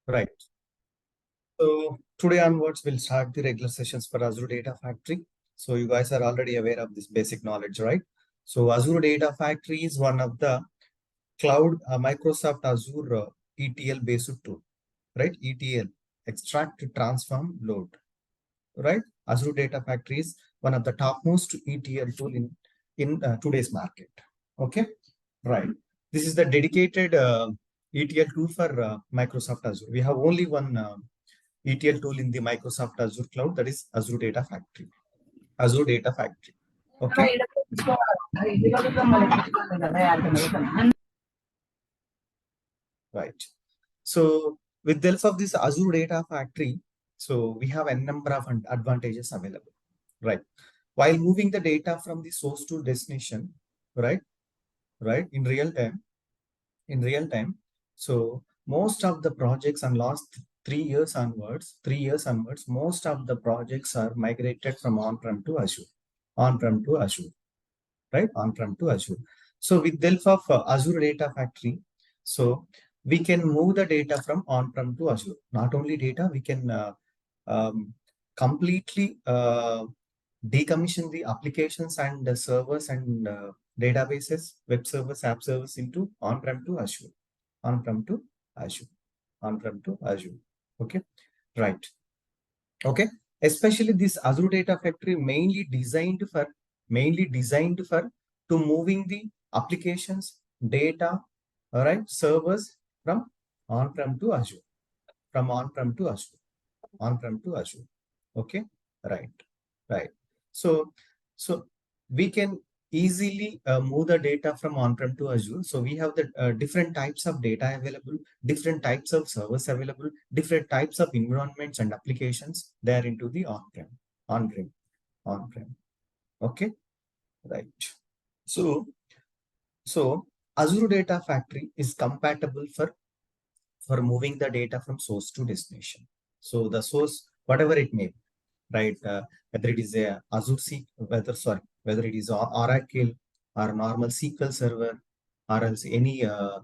Right. So today onwards, we'll start the regular sessions for Azure Data Factory. So you guys are already aware of this basic knowledge, right? So Azure Data Factory is one of the cloud Microsoft Azure ETL based tool, right? ETL, extract, transform, load, right? Azure Data Factory is one of the topmost ETL tool in today's market. Okay, right. This is the dedicated ETL tool for Microsoft Azure. We have only one ETL tool in the Microsoft Azure cloud, that is Azure Data Factory. Azure Data Factory. Okay. Right. So with the help of this Azure Data Factory, so we have a number of advantages available, right? While moving the data from the source to destination, right? Right, in real time. So most of the projects and last 3 years onwards, most of the projects are migrated from on-prem to Azure, on-prem to Azure, right? On-prem to Azure. So with the help of Azure Data Factory, so we can move the data from on-prem to Azure. Not only data, we can completely decommission the applications and the servers and databases, web servers, app servers into on-prem to Azure, on-prem to Azure, on-prem to Azure. Okay, right. Okay, especially this Azure Data Factory mainly designed for to moving the applications, data, all right, servers from on-prem to Azure, from on-prem to Azure, on-prem to Azure. Okay, right, right. So, so we can easily move the data from on-prem to Azure. So we have the different types of data available, different types of servers available, different types of environments and applications there into the on-prem, on-prem, on-prem. Okay, right. So, so Azure Data Factory is compatible for moving the data from source to destination. So the source, whatever it may be, right? Whether it is a Azure whether it is Oracle or normal SQL server, or else any uh,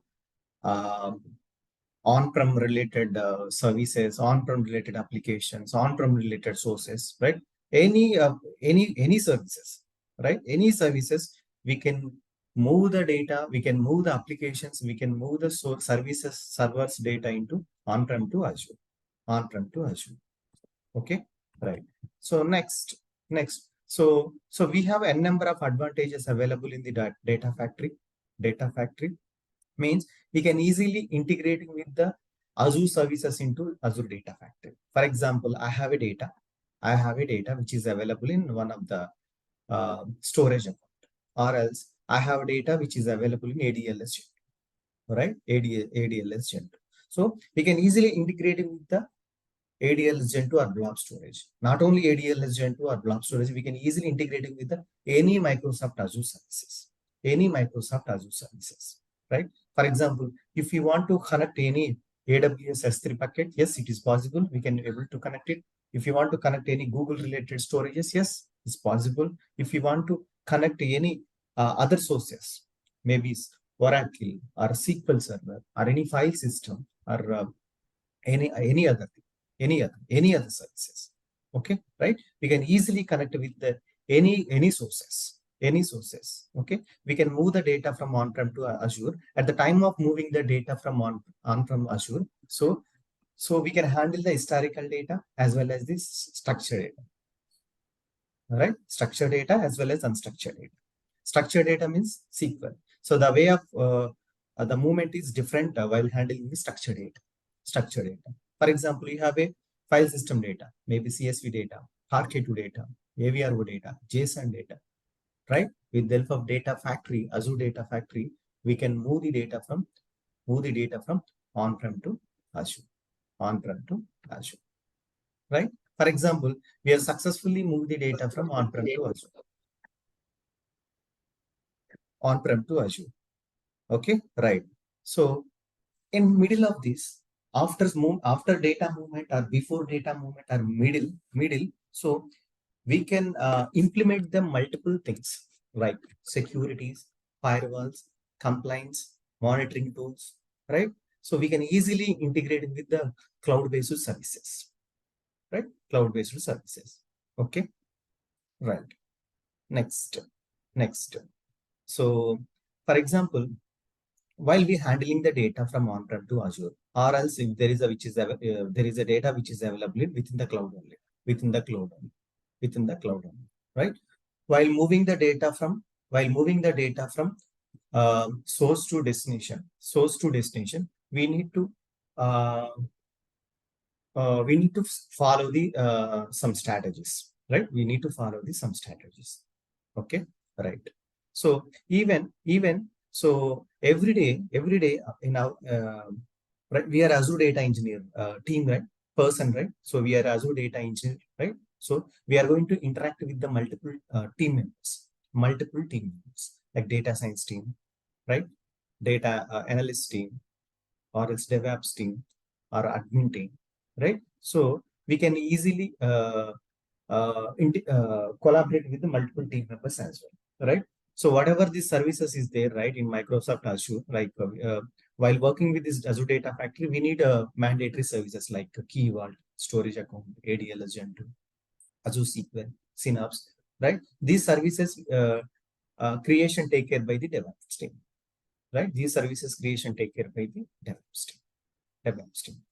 on-prem related services, on-prem related applications, on-prem related sources, right? Any services, right? Any services, we can move the data, we can move the applications, we can move the source services servers data into on-prem to Azure, on-prem to Azure. Okay, right. So next. So we have a number of advantages available in the data factory. Data factory means we can easily integrate with the Azure services into Azure Data Factory. For example, I have a data which is available in one of the storage account, or else I have data which is available in ADLS, right? ADLS Gen 2. So we can easily integrate with the ADLS Gen 2 or blob storage. Not only ADLS Gen 2 or blob storage, we can easily integrate it with the, any Microsoft Azure services. Any Microsoft Azure services, right? For example, if you want to connect any AWS S3 packet, yes, it is possible. We can be able to connect it. If you want to connect any Google related storages, yes, it's possible. If you want to connect any other sources, maybe Oracle or SQL Server or any file system or any other thing, any other services. Okay, right? We can easily connect with the any sources, any sources. Okay, we can move the data from on-prem to Azure. At the time of moving the data from on-prem Azure, so we can handle the historical data as well as this structured data. All right, structured data as well as unstructured data. Structured data means SQL. So the way of the movement is different while handling the structured data. Structured data. For example, you have a file system data, maybe CSV data, RK2 data, AVRO data, JSON data, right? With the help of Data Factory, Azure Data Factory, we can move the data from on-prem to Azure, on-prem to Azure, right? For example, we have successfully moved the data from on-prem to Azure, on-prem to Azure. Okay, right. So in middle of this, after data movement or before data movement or middle, so we can implement the multiple things like securities, firewalls, compliance, monitoring tools, right? So we can easily integrate with the cloud-based services, right? Cloud-based services. Okay, right. Next. So, for example, while we handling the data from on-prem to Azure, or else if there is a there is a data which is available within the cloud only, within the cloud only, right? While moving the data from source to destination, uh, we need to follow the some strategies, right? We need to follow the some strategies. Okay, right. So even so every day in our right, we are Azure data engineer team, right? Person, right? So we are Azure data engineer, right? So we are going to interact with the multiple team members, like data science team, right? Data analyst team, or else DevOps team, or admin team, right? So we can easily collaborate with the multiple team members as well, right? So whatever the services is there, right, in Microsoft Azure, like while working with this Azure Data Factory, we need mandatory services like Key Vault, Storage Account, ADL Agent, Azure SQL, Synapse, right? These services creation take care by the DevOps team, right? These services creation take care by the DevOps team.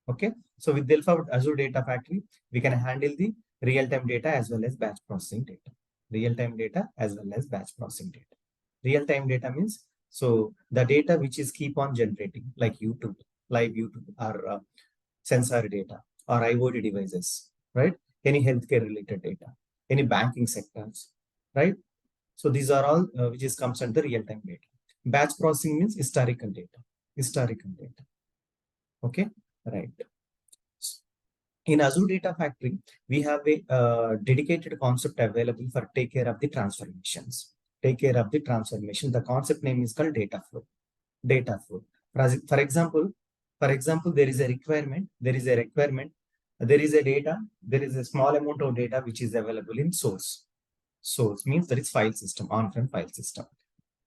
Okay, so with the help of Azure Data Factory, we can handle the real-time data as well as batch processing data. Real-time data as well as batch processing data. Real-time data means, so the data which is keep on generating, like YouTube, live YouTube, or sensor data, or IoT devices, right? Any healthcare related data, any banking sectors, right? So these are all which is comes under real-time data. Batch processing means historical data. Historical data. Okay, right. In Azure Data Factory, we have a dedicated concept available for take care of the transformations. Take care of the transformation. The concept name is called data flow. Data flow. For example, there is a requirement. There is a data. There is a small amount of data which is available in source. Source means there is file system, on-prem file system,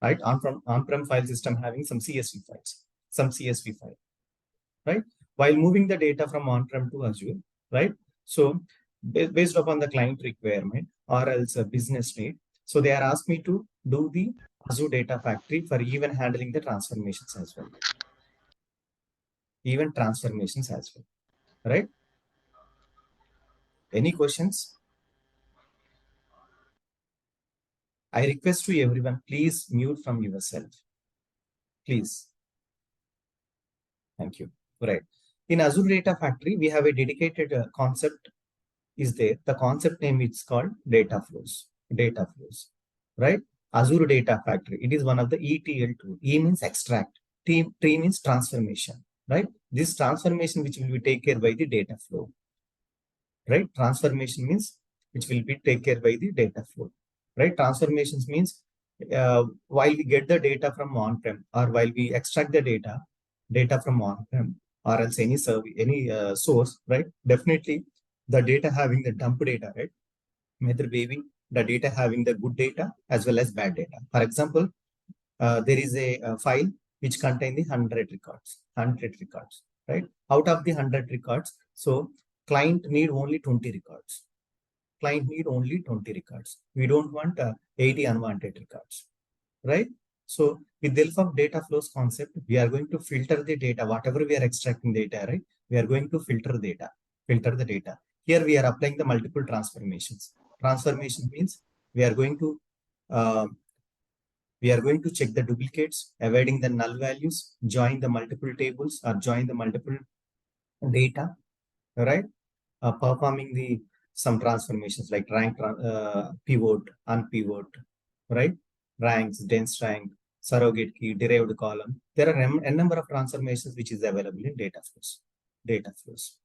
right? On-prem file system having some CSV files, right? While moving the data from on-prem to Azure, right? So based upon the client requirement or else a business need, so they are asked me to do the Azure Data Factory for even handling the transformations as well. Even transformations as well, right? Any questions? I request to everyone, please mute from yourself. Please. Thank you. Right. In Azure Data Factory, we have a dedicated concept is there. The concept name is called data flows. Data flows, right? Azure Data Factory. It is one of the ETL tool. E means extract. T means transformation, right? This transformation which will be taken care by the data flow, right? Transformation means which will be taken care by the data flow, right? Transformations means while we get the data from on-prem or while we extract the data from on-prem or else any source, right? Definitely the data having the dump data, right? Whether maybe the data having the good data as well as bad data. For example, there is a file which contain the 100 records, right? Out of the 100 records, so client need only 20 records. Client need only 20 records. We don't want 80 unwanted records, right? So with the help of data flows concept, we are going to filter the data, whatever we are extracting data, right? We are going to filter the data. Here we are applying the multiple transformations. Transformation means we are going to uh, check the duplicates, avoiding the null values, join the multiple tables or join the multiple data, right? Performing the some transformations like rank, pivot, unpivot, right? Ranks, dense rank, surrogate key, derived column. There are a number of transformations which is available in data flows. Data flows,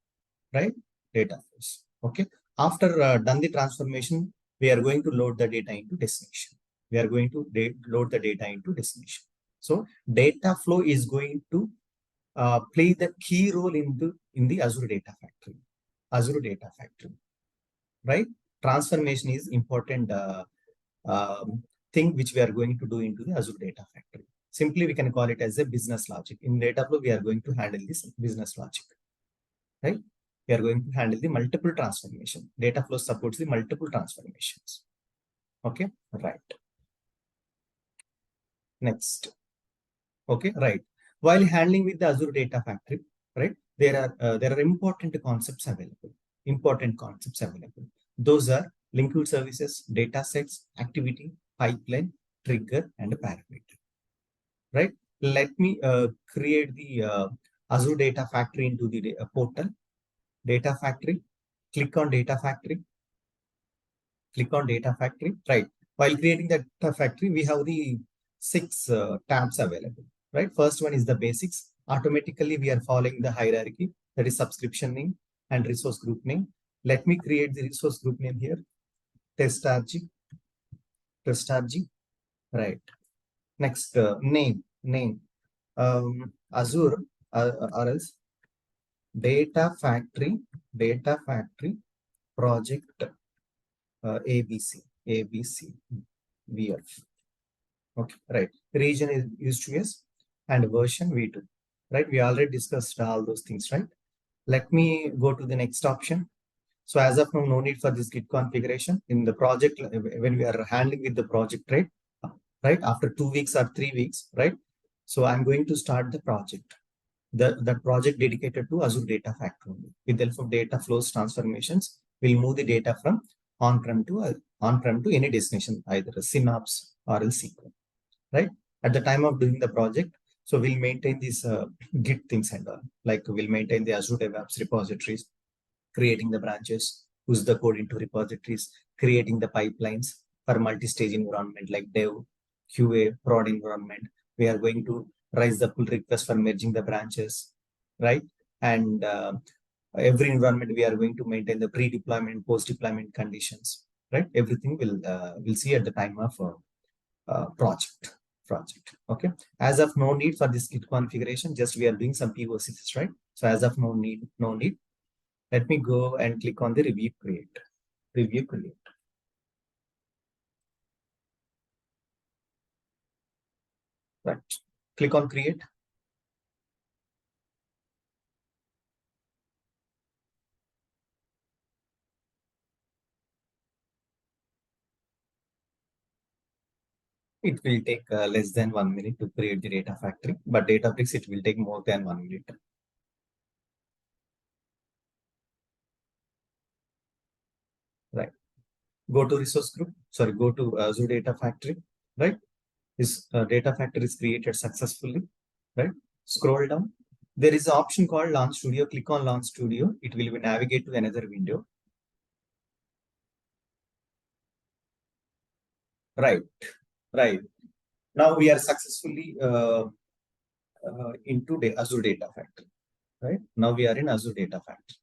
right? Data flows. Okay. After done the transformation, we are going to load the data into destination. We are going to load the data into destination. So data flow is going to play the key role in the Azure Data Factory. Azure Data Factory, right? Transformation is important thing which we are going to do into the Azure Data Factory. Simply, we can call it as a business logic. In data flow, we are going to handle this business logic, right? We are going to handle the multiple transformation. Data flow supports the multiple transformations. Okay, right. Next. Okay, right. While handling with the Azure Data Factory, right, there are important concepts available. Important concepts available. Those are linked services, data sets, activity, pipeline, trigger, and parameter. Right. Let me create the Azure Data Factory into the portal. Data Factory. Click on Data Factory. Click on Data Factory. Right. While creating the Data Factory, we have the 6 tabs available. Right. First one is the basics. Automatically, we are following the hierarchy, that is subscription name and resource group name. Let me create the resource group name here. Test RG. Test RG. Right. Next name. Azure or else Data Factory project ABC VF. Okay, right. Region is used to S and version V2. Right. We already discussed all those things, right? Let me go to the next option. So as of now, no need for this Git configuration in the project when we are handling with the project, right? Right. After 2 weeks or 3 weeks, right? So I'm going to start the project. The project dedicated to Azure Data Factory. With the help of data flows transformations, we'll move the data from on-prem to any destination, either a Synapse or else SQL, right? At the time of doing the project, so we'll maintain these Git things and all. Like we'll maintain the Azure DevOps repositories, creating the branches, push the code into repositories, creating the pipelines for multi-stage environment like dev, QA, prod environment. We are going to raise the pull request for merging the branches, right? And every environment we are going to maintain the pre-deployment, post-deployment conditions, right? Everything will see at the time of project. Okay. As of no need for this Git configuration, just we are doing some POCs, right? So as of no need. Let me go and click on the review create. Review create. Right. Click on create. It will take less than 1 minute to create the data factory, but Databricks it will take more than 1 minute. Right. Go to resource group. Sorry, go to Azure Data Factory. Right. This data factory is created successfully. Right. Scroll down. There is an option called Launch Studio. Click on Launch Studio. It will navigate to another window. Right. Right. Now we are successfully into the Azure Data Factory. Right. Now we are in Azure Data Factory.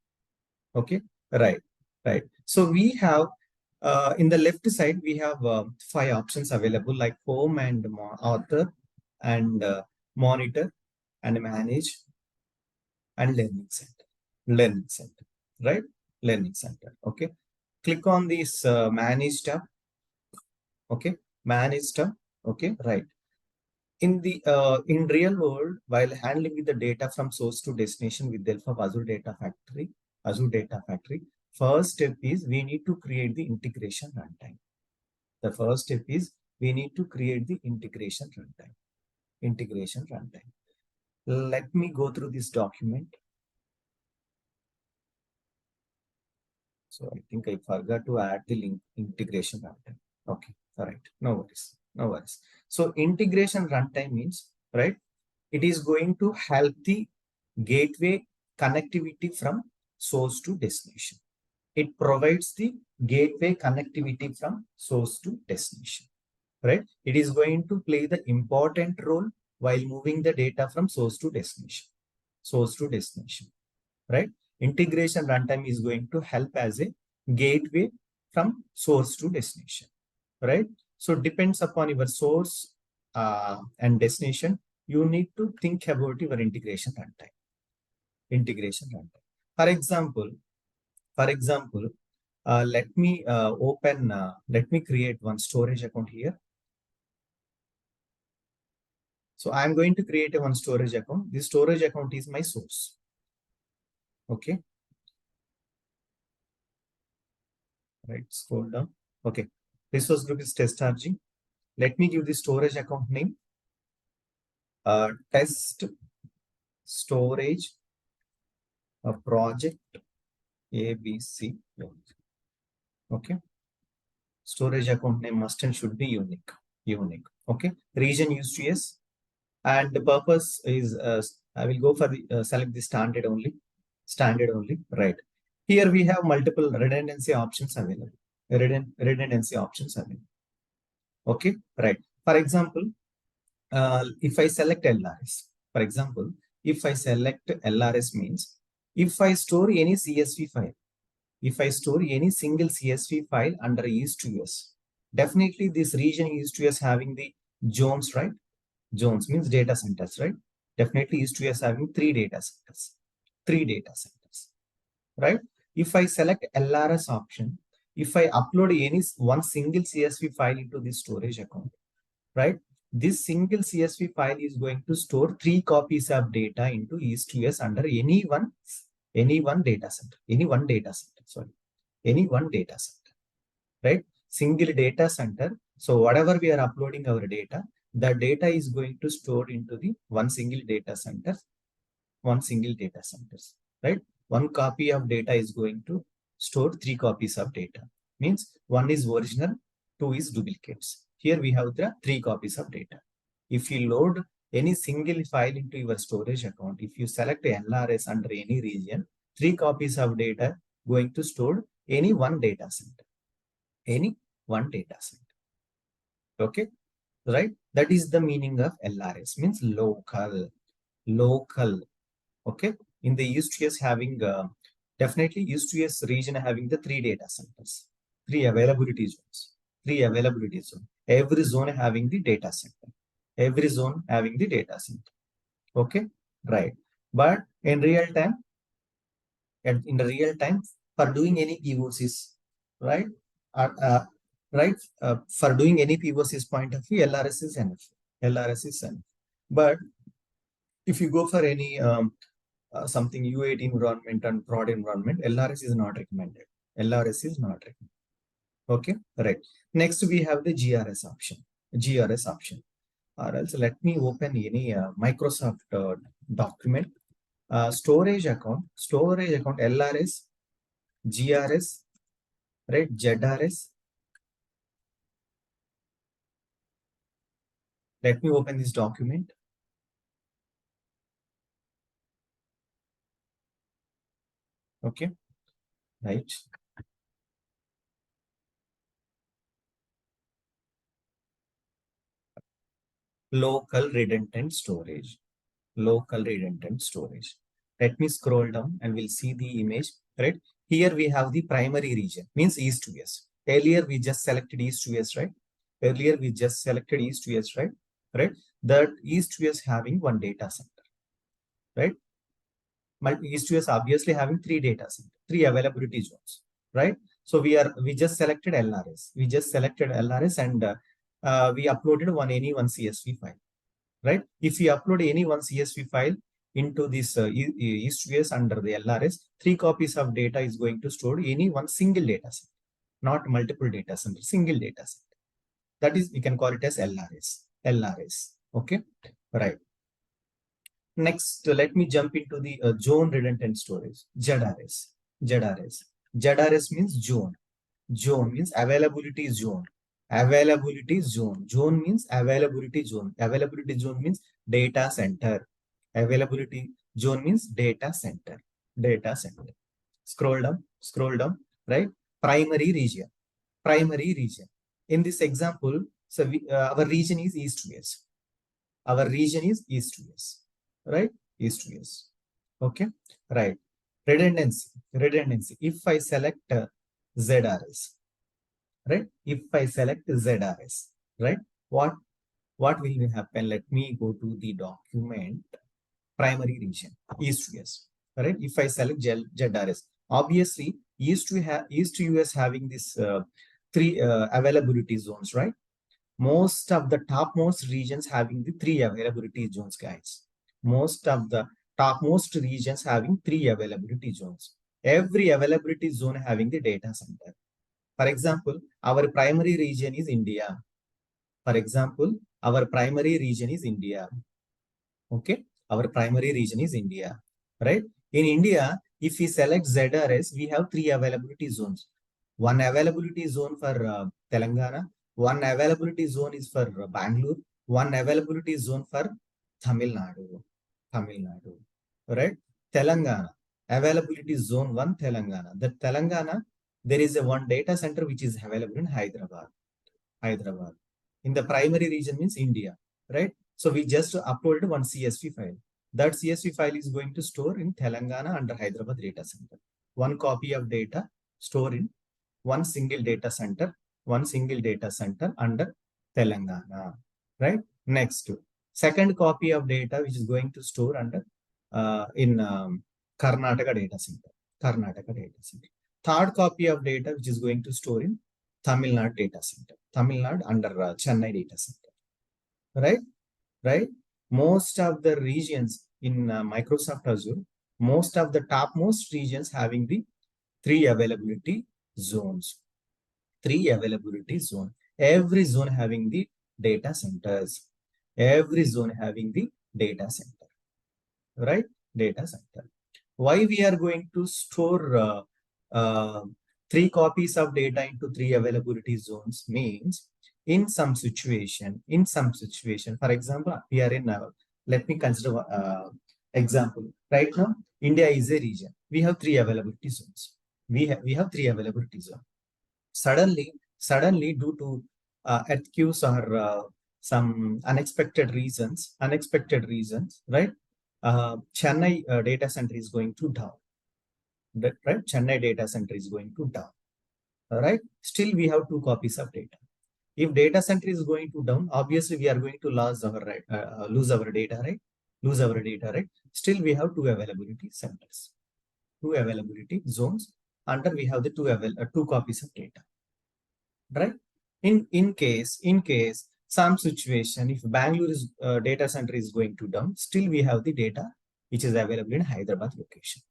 Okay. Right. Right. So we have in the left side, we have 5 options available like home and author and monitor and manage and learning center. Learning center. Right. Learning center. Okay. Click on this manage tab. Okay. Manage tab. Okay. Right. In real world, while handling with the data from source to destination with the help of Azure Data Factory, first step is we need to create the integration runtime. The first step is we need to create the integration runtime. Integration runtime. Let me go through this document. So I think I forgot to add the link integration runtime. Okay, all right, no worries, no worries. So integration runtime means, right, it is going to help the gateway connectivity from source to destination. It provides the gateway connectivity from source to destination, right? It is going to play the important role while moving the data from source to destination. Source to destination, right? Integration runtime is going to help as a gateway from source to destination, right? So depends upon your source and destination. You need to think about your integration runtime. Integration runtime. For example, let me let me create one storage account here. So I'm going to create a one storage account. This storage account is my source. Okay. Right. Scroll down. Okay. Resource group is test RG. Let me give the storage account name. Test storage project ABC. Okay. Storage account name must and should be unique. Unique. Okay. Region used to yes. And the purpose is I will go for the select the standard only. Standard only. Right. Here we have multiple redundancy options available. Redundancy options available. Okay. Right. For example, if I select LRS, for example, if I select LRS means if I store any CSV file, if I store any single CSV file under East to US, definitely this region East to US having the zones, right? Zones means data centers, right? Definitely East to US having three data centers, right? If I select LRS option, if I upload any one single CSV file into this storage account, right? This single CSV file is going to store 3 copies of data into East US under any one data center, any one data center, right? Single data center. So whatever we are uploading our data, the data is going to store into the one single data center, right? One copy of data is going to store 3 copies of data. Means one is original, 2 is duplicates. Here we have the 3 copies of data. If you load any single file into your storage account, if you select LRS under any region, 3 copies of data going to store any one data center. Any one data center. Okay, right? That is the meaning of LRS, means local. Okay, in the East US having definitely East US region having the 3 data centers, 3 availability zones, every zone having the data center, okay, right? But in real time, for doing any POCs, right? Right, for doing any POCs point of view, LRS is enough. But if you go for any something U8 environment and prod environment, LRS is not recommended. Okay, right. Next we have the GRS option. Or else let me open any Microsoft document. Storage account, LRS, GRS, right, ZRS. Let me open this document. Okay, right. Local redundant storage. Let me scroll down and we'll see the image, right? Here we have the primary region, means East to West. Earlier we just selected East to West, right? Right? That East to West having one data center, right? East to West obviously having 3 data centers, 3 availability zones, right? So we just selected LRS. And we uploaded any one CSV file, right? If we upload any one CSV file into this East US under the LRS, 3 copies of data is going to store any one single data set, not multiple data centers, single data set. That is, we can call it as LRS. Okay, right. Next, let me jump into the zone redundant storage, ZRS. ZRS means zone. Zone means availability zone. Zone means availability zone. Availability zone means data center. Availability zone means data center. Scroll down, right? Primary region. In this example, so our region is East to West. Right? East to West. Okay, right. Redundancy. If I select ZRS, right? If I select ZRS, right? What will happen? Let me go to the document. Primary region, East to US, right? If I select ZRS, obviously East to US having this 3 availability zones, right? Most of the topmost regions having the three availability zones, guys. Most of the topmost regions having three availability zones. Every availability zone having the data center. For example, our primary region is India. For example, our primary region is India. Okay, our primary region is India, right? In India, if we select ZRS, we have three availability zones. One availability zone for Telangana, one availability zone is for Bangalore, one availability zone for Tamil Nadu. Tamil Nadu, right? Telangana, availability zone one, Telangana. The Telangana, there is a one data center which is available in Hyderabad. Hyderabad. In the primary region means India, right? So we just uploaded one CSV file. That CSV file is going to store in Telangana under Hyderabad data center. One copy of data store in one single data center under Telangana, right? Next, second copy of data which is going to store under in Karnataka data center. Karnataka data center. Third copy of data which is going to store in Tamil Nadu data center. Tamil Nadu under Chennai data center. Right? Right? Most of the regions in Microsoft Azure, most of the topmost regions having the three availability zones. Three availability zone. Every zone having the data centers. Every zone having the data center. Right? Data center. Why we are going to store three copies of data into three availability zones means in some situation, for example, we are in, let me consider example. Right now, India is a region. We have three availability zones. We have three availability zones. Suddenly due to earthquakes or some unexpected reasons, right? Chennai data center is going to down. Right? Chennai data center is going to down. All right. Still, we have two copies of data. If data center is going to down, obviously we are going to lose our data, right? Lose our data, right? Still, we have two availability centers, two availability zones. Under we have the two copies of data, right? In case some situation, if Bangalore is data center is going to down, still we have the data which is available in Hyderabad location.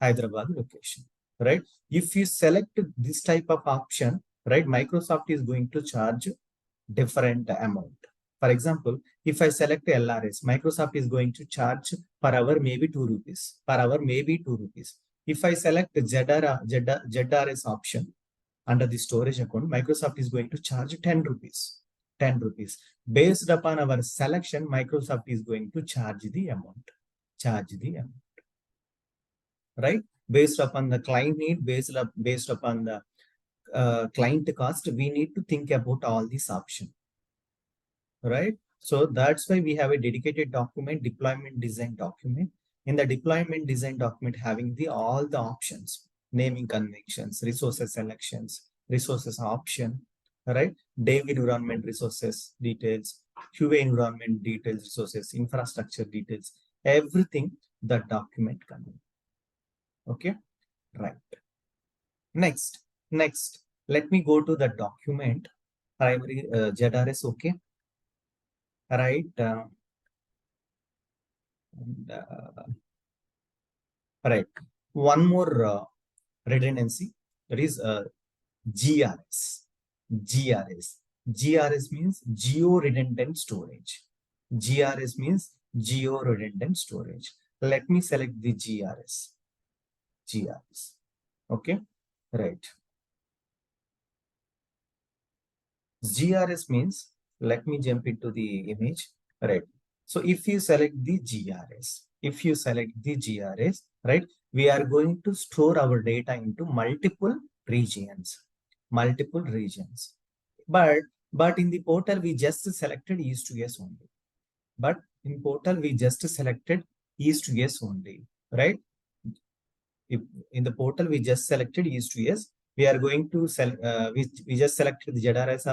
Hyderabad location, right? If you select this type of option, right, Microsoft is going to charge different amount. For example, if I select LRS, Microsoft is going to charge per hour maybe 2 rupees. Per hour maybe 2 rupees. If I select ZRS option under the storage account, Microsoft is going to charge 10 rupees. 10 rupees. Based upon our selection, Microsoft is going to charge the amount. Charge the amount. Right? Based upon the client need, based upon the client cost, we need to think about all these options. Right? So that's why we have a dedicated document, deployment design document. In the deployment design document, having all the options, naming conventions, resources selections, resources option, right? Dev environment resources details, QA environment details, resources, infrastructure details, everything the document contains. Okay, right. Next, let me go to the document, primary ZRS, okay, right. Right. One more redundancy, that is GRS. GRS. GRS means geo-redundant storage. GRS means geo-redundant storage. Let me select the GRS. GRS. Okay. Right. GRS means, let me jump into the image. Right. So if you select the GRS, right, we are going to store our data into multiple regions. But in the portal, we just selected East to Yes only. But in portal, we just selected East to Yes only, right? If in the portal, we just selected East to Yes. We are going to we just selected the ZRS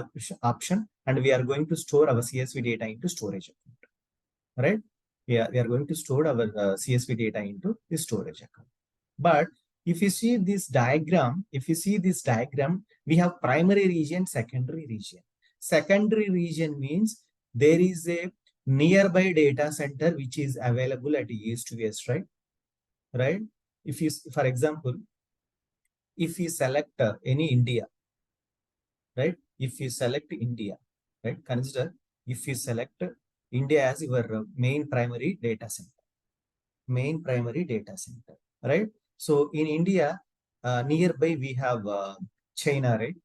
option, and we are going to store our CSV data into storage account, right? We are going to store our CSV data into the storage account. But if you see this diagram, we have primary region, secondary region. Secondary region means there is a nearby data center which is available at east to west, right? Right? If you, for example, if you select any India, right? If you select India, right? Consider if you select India as your main primary data center, right? So in India, nearby we have China, right?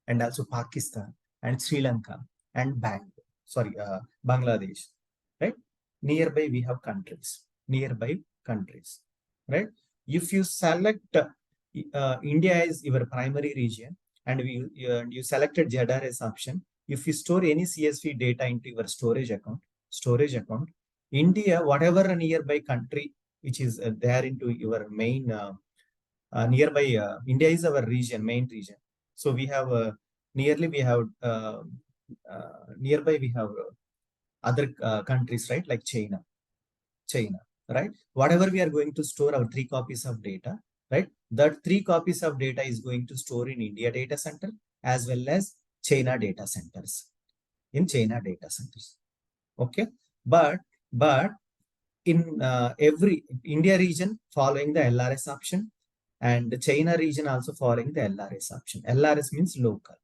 And also Pakistan and Sri Lanka and Bangladesh, right? Nearby we have countries, right? If you select India as your primary region and you selected ZRS option, if you store any CSV data into your storage account, India, whatever a nearby country which is there into your main nearby, India is our main region. So we have nearby we have other countries, right? Like China, right? Whatever we are going to store our 3 copies of data, right? That 3 copies of data is going to store in India data center as well as China data centers. Okay, but in every India region following the LRS option and the China region also following the LRS option. LRS means local.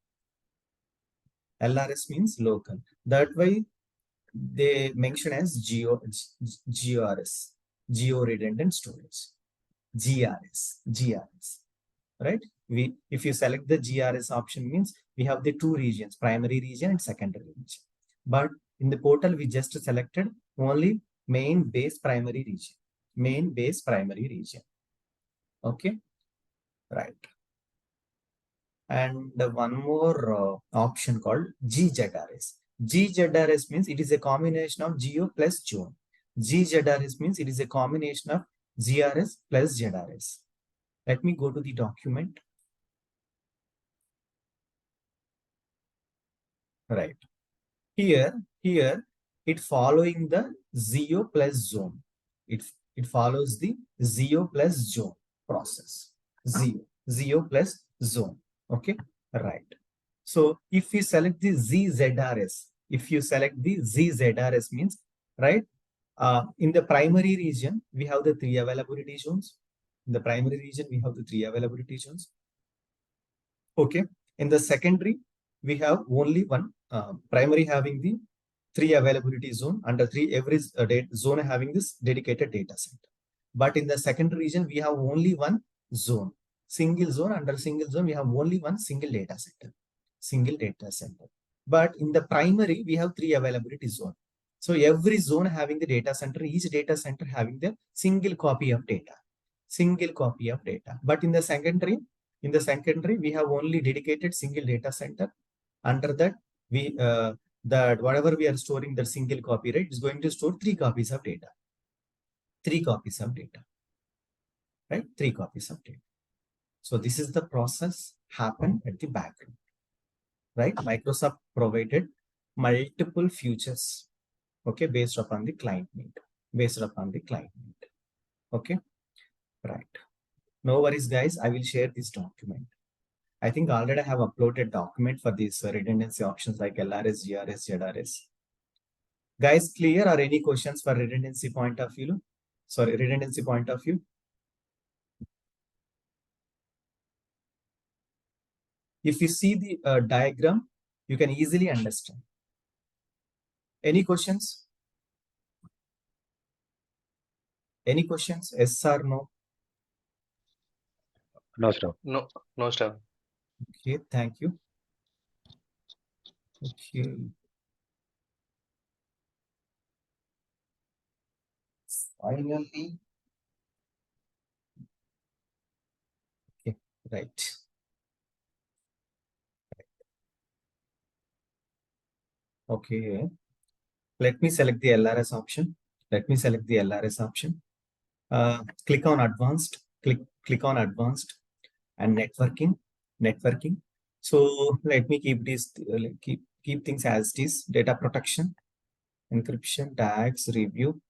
That way they mention as GRS, geo redundant storage. GRS, right? If you select the GRS option means we have the 2 regions, primary region and secondary region. But in the portal, we just selected only main base primary region. Okay, right. And one more option called GZRS. GZRS means it is a combination of geo plus zone. GZRS means it is a combination of GRS plus ZRS. Let me go to the document. Right. Here it following the geo plus zone. It follows the geo plus zone process. Geo plus zone. Okay, right. So if we select the ZZRS, means, right, in the primary region, we have the 3 availability zones. Okay. In the secondary, we have only one primary having the 3 availability zone. Under every zone having this dedicated data center. But in the secondary region, we have only one zone. Single zone. Under single zone, we have only one single data center. But in the primary, we have 3 availability zone. So every zone having the data center, each data center having the single copy of data. But in the secondary, we have only dedicated single data center. Under that, that whatever we are storing, the single copy, right, is going to store 3 copies of data. 3 copies of data, right? 3 copies of data. So this is the process happen at the background, right? Microsoft provided multiple features, okay, based upon the client need. Okay, right. No worries, guys. I will share this document. I think already I have uploaded document for these redundancy options like LRS, GRS, ZRS. Guys, clear or any questions for redundancy point of view? If you see the diagram, you can easily understand. Any questions? Yes or no? No, sir. No, sir. Okay, thank you. Okay. Finally. Okay, right. Okay. Let me select the LRS option. Click on advanced. Click on advanced and networking. So let me keep this keep things as it is. Data protection, encryption, tags, review.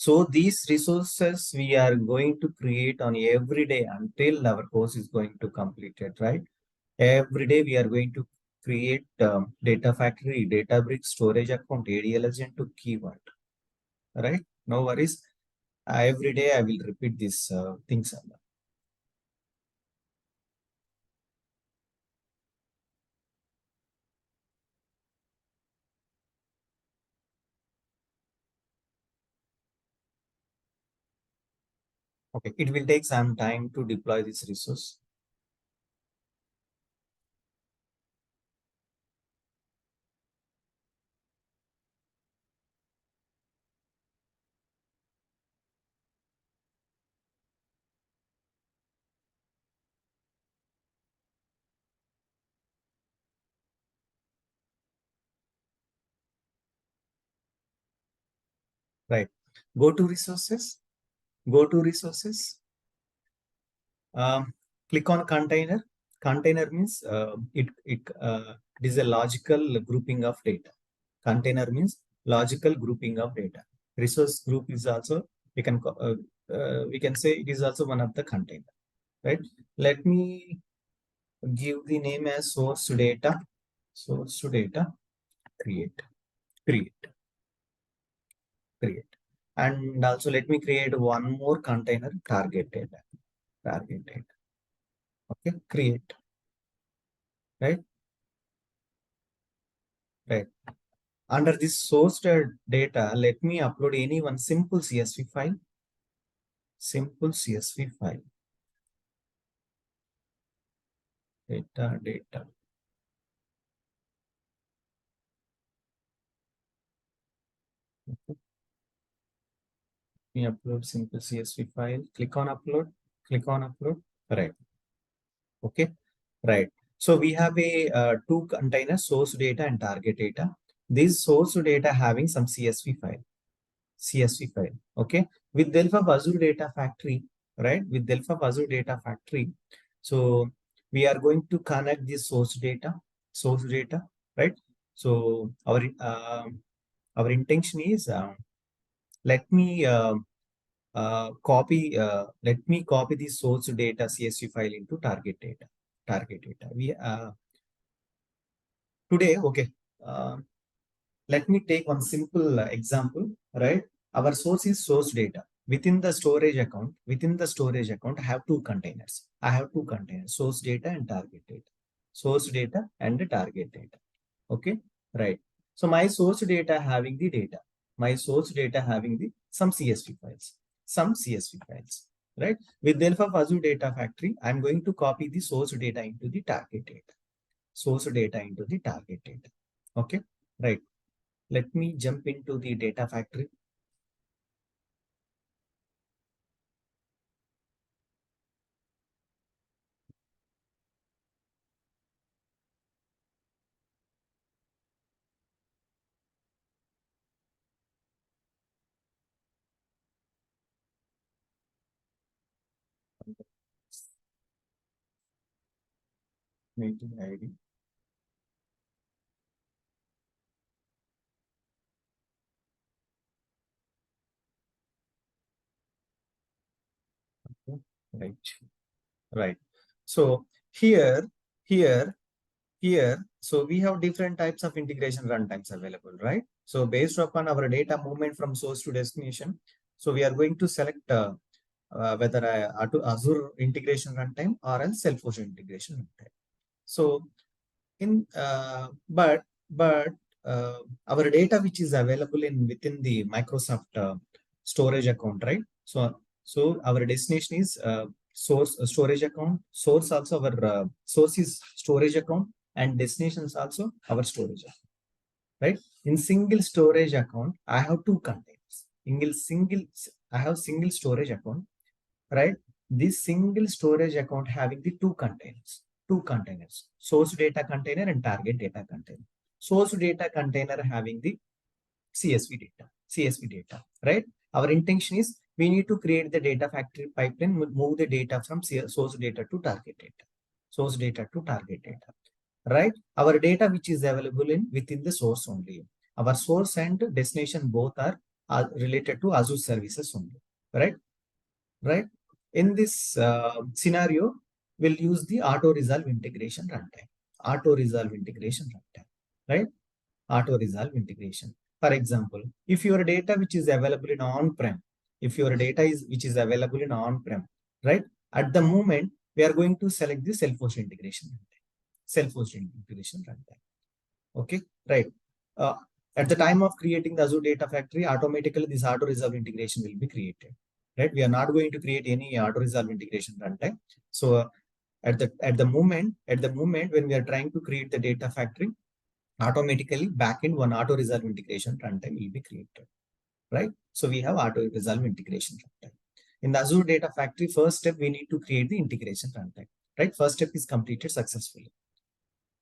So these resources we are going to create on every day until our course is going to complete it, right? Every day we are going to create data factory, data bricks, storage account, ADL agent to keyword, right? No worries. Every day I will repeat these things. Okay, it will take some time to deploy this resource. Right. Go to resources. Go to resources. Click on container. Container means it is a logical grouping of data. Container means logical grouping of data. Resource group is also we can say it is also one of the container. Right. Let me give the name as source data. Source data. Create. Create. Create. And also let me create one more container, target data. Target data. Okay, create. Right, right. Under this source data, let me upload any one simple CSV file. Simple CSV file. Data. Okay. Let me upload simple CSV file. Click on upload. Click on upload. Right. Okay. Right. So we have a two containers, source data and target data. This source data having some CSV file. CSV file. Okay. With the help of Azure Data Factory, right? With the help of Azure Data Factory, so we are going to connect this source data, right? So our intention is let me let me copy the source data CSV file into target data. Target data. We today, okay. Uh, Let me take one simple example, right? Our source is source data. Within the storage account, I have two containers. I have two containers, source data and target data. Source data and the target data. Okay, right. So my source data having the data. My source data having the some CSV files. Some CSV files. Right. With the help of Azure Data Factory, I'm going to copy the source data into the target data. Source data into the target data. Okay, right. Let me jump into the data factory. Meeting ID. Okay. Right. Right. So here, here, so we have different types of integration runtimes available, right? So based upon our data movement from source to destination, so we are going to select whether Azure integration runtime or else self-hosted integration runtime. So in but uh, our data which is available in within the Microsoft storage account, right? So our destination is source storage account. Source also our source is storage account, and destination is also our storage account, right? In single storage account, I have two containers. Single I have single storage account, right? This single storage account having the two containers, source data container and target data container. Source data container having the CSV data, right? Our intention is we need to create the data factory pipeline, move the data from source data to target data, source data to target data, right? Our data which is available in within the source only. Our source and destination both are related to Azure services only, right? Right. In this scenario, we'll use the auto resolve integration runtime. Auto resolve integration runtime, right? Auto resolve integration. For example, if your data which is available in on-prem, if your data is which is available in on-prem, right? At the moment, we are going to select the self-host integration runtime. Self-host integration runtime. Okay, right. Uh, at the time of creating the Azure Data Factory, automatically this auto resolve integration will be created. Right? We are not going to create any auto resolve integration runtime. So at the moment when we are trying to create the data factory, automatically backend one auto resolve integration runtime will be created. Right? So we have auto resolve integration runtime. In the Azure Data Factory, first step we need to create the integration runtime. Right? First step is completed successfully.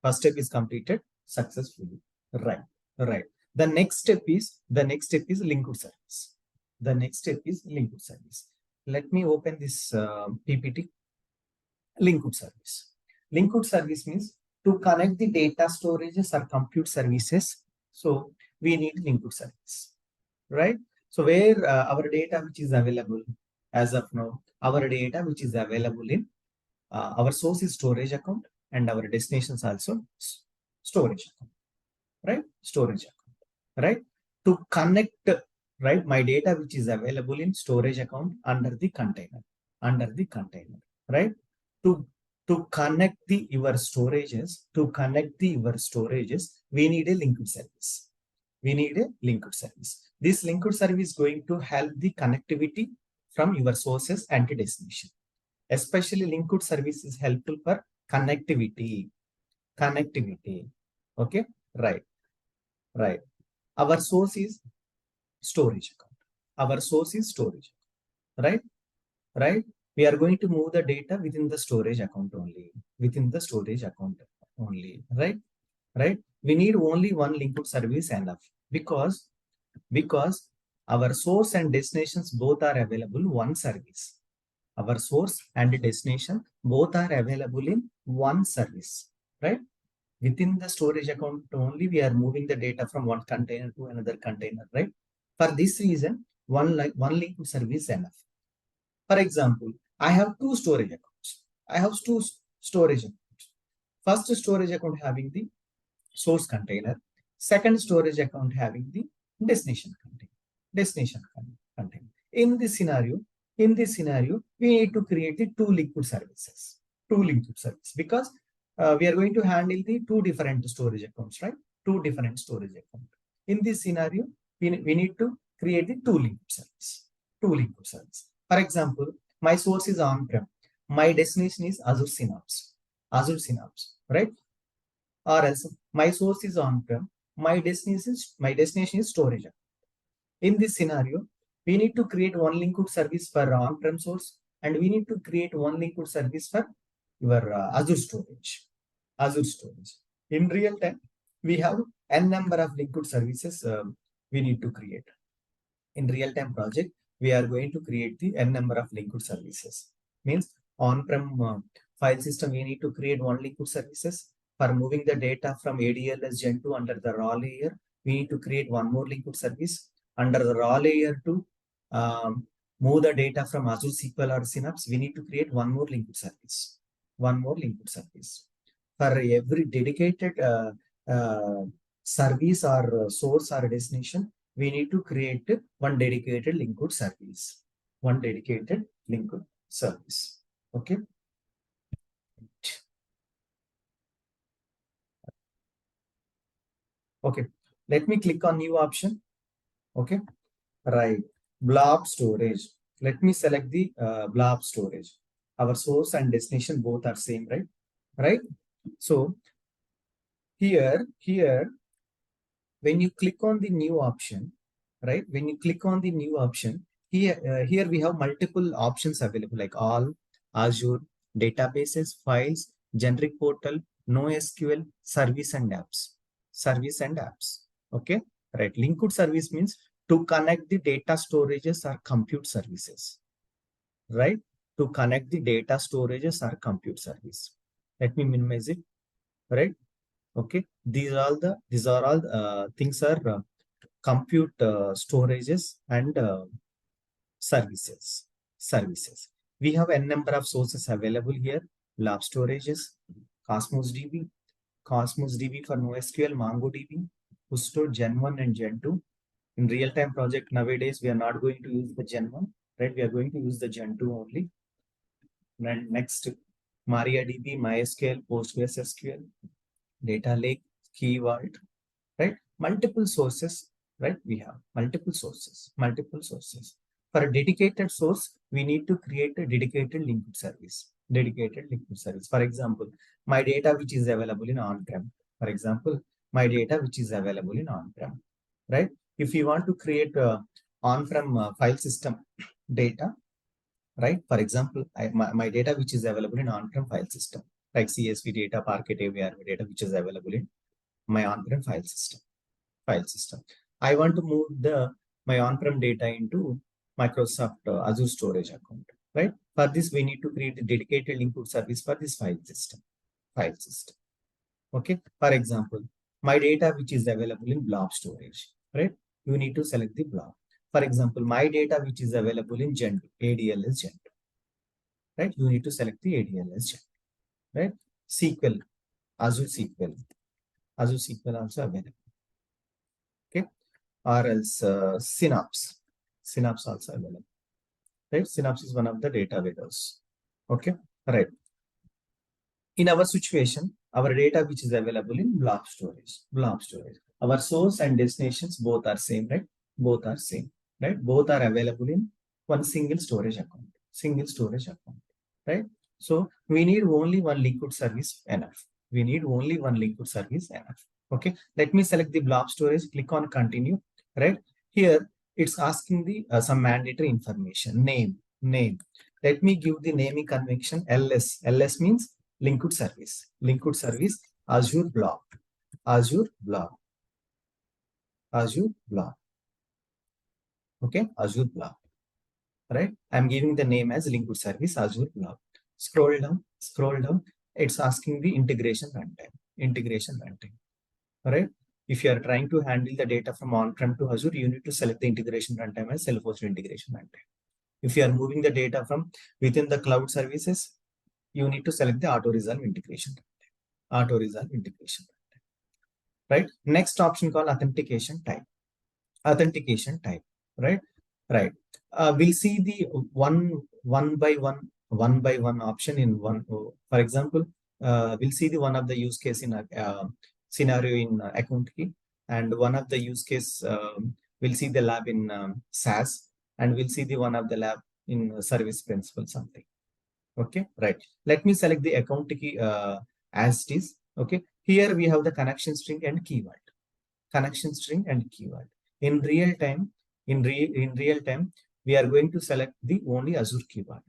First step is completed successfully. Right. Right. The next step is linked service. The next step is linked service. Let me open this PPT. Linked service. Linked service means to connect the data storages or compute services. So we need linked service, right? So where our data which is available as of now, our data which is available in our source is storage account and our destinations also storage account, right? Storage account, right? To connect, right, my data which is available in storage account under the container, right? To connect the your storages, we need a linked service. We need a linked service. This linked service is going to help the connectivity from your sources and the destination. Especially linked service is helpful for connectivity. Okay, right. Our source is storage account. Our source is storage, right? Right. We are going to move the data within the storage account only. Right. Right. We need only one linked service enough because our source and destinations both are available one service. Our source and destination both are available in one service, right? Within the storage account only, we are moving the data from one container to another container, right? For this reason, one linked service is enough. For example, I have two storage accounts. First storage account having the source container. Second storage account having the destination container. In this scenario, we need to create the two linked services. Because we are going to handle the two different storage accounts, right? Two different storage accounts. In this scenario, we need to create the two linked service. For example, my source is on-prem. My destination is Azure Synapse, right? Or else my source is on-prem. My destination is storage. In this scenario, we need to create one linked service for on-prem source, and we need to create one linked service for your Azure storage. In real time, we have n number of linked services we need to create. In real-time project, we are going to create the n number of linked services. Means on-prem file system, we need to create one linked services. For moving the data from ADLS Gen 2 under the raw layer, we need to create one more linked service. Under the raw layer to move the data from Azure SQL or Synapse, we need to create one more linked service. For every dedicated service or source or destination, we need to create one dedicated linked service. Okay. Okay. Let me click on new option. Okay. Right. Blob storage. Let me select the blob storage. Our source and destination both are same, right? Right. So here, when you click on the new option, right? When you click on the new option, here we have multiple options available like all, Azure, databases, files, generic portal, NoSQL, service and apps. Okay, right. Linked service means to connect the data storages or compute services, right? To connect the data storages or compute service. Let me minimize it, right? Okay, these are all things are compute storages and services. We have n number of sources available here. Blob storages, Cosmos DB, for NoSQL, MongoDB, who store Gen 1 and Gen 2. In real-time project nowadays, we are not going to use the Gen 1, right? We are going to use the Gen 2 only. And next, MariaDB, MySQL, PostgreSQL, Data Lake, Key Vault, right? Multiple sources, right? We have multiple sources. For a dedicated source, we need to create a dedicated linked service. For example, my data which is available in on-prem. Right? If you want to create a on-prem file system data, right? For example, my data which is available in on-prem file system, like CSV data, Parquet AVR data, which is available in my on-prem file system. I want to move my on-prem data into Microsoft Azure storage account, right? For this, we need to create a dedicated input service for this file system. Okay. For example, my data which is available in blob storage, right? You need to select the blob. For example, my data which is available in Gen 2, ADLS Gen 2, right? You need to select the ADLS Gen 2, right? SQL, Azure SQL also available. Okay. Or else Synapse also available, right? Synapse is one of the data warehouse. Okay, right. In our situation, our data which is available in blob storage. Our source and destinations both are same, right? Both are available in one single storage account. Right? So we need only one liquid service enough. Okay. Let me select the blob storage. Click on continue. Right here, it's asking the some mandatory information. Name. Let me give the naming convention LS. LS means linked service. Azure blob. Okay, Azure blob. Right? I'm giving the name as linked service Azure blob. Scroll down. It's asking the integration runtime. Right? If you are trying to handle the data from on-prem to Azure, you need to select the integration runtime as self-hosted integration runtime. If you are moving the data from within the cloud services, you need to select the auto-resolve integration. Right? Next option called authentication type. Right? We'll see the one by one option in one. For example, we'll see the one of the use case in a scenario in account key, and one of the use case we'll see the lab in SaaS, and we'll see the one of the lab in service principle something. Okay, right. Let me select the account key as it is. Okay, here we have the connection string and keyword. In real time, we are going to select the only Azure keyword,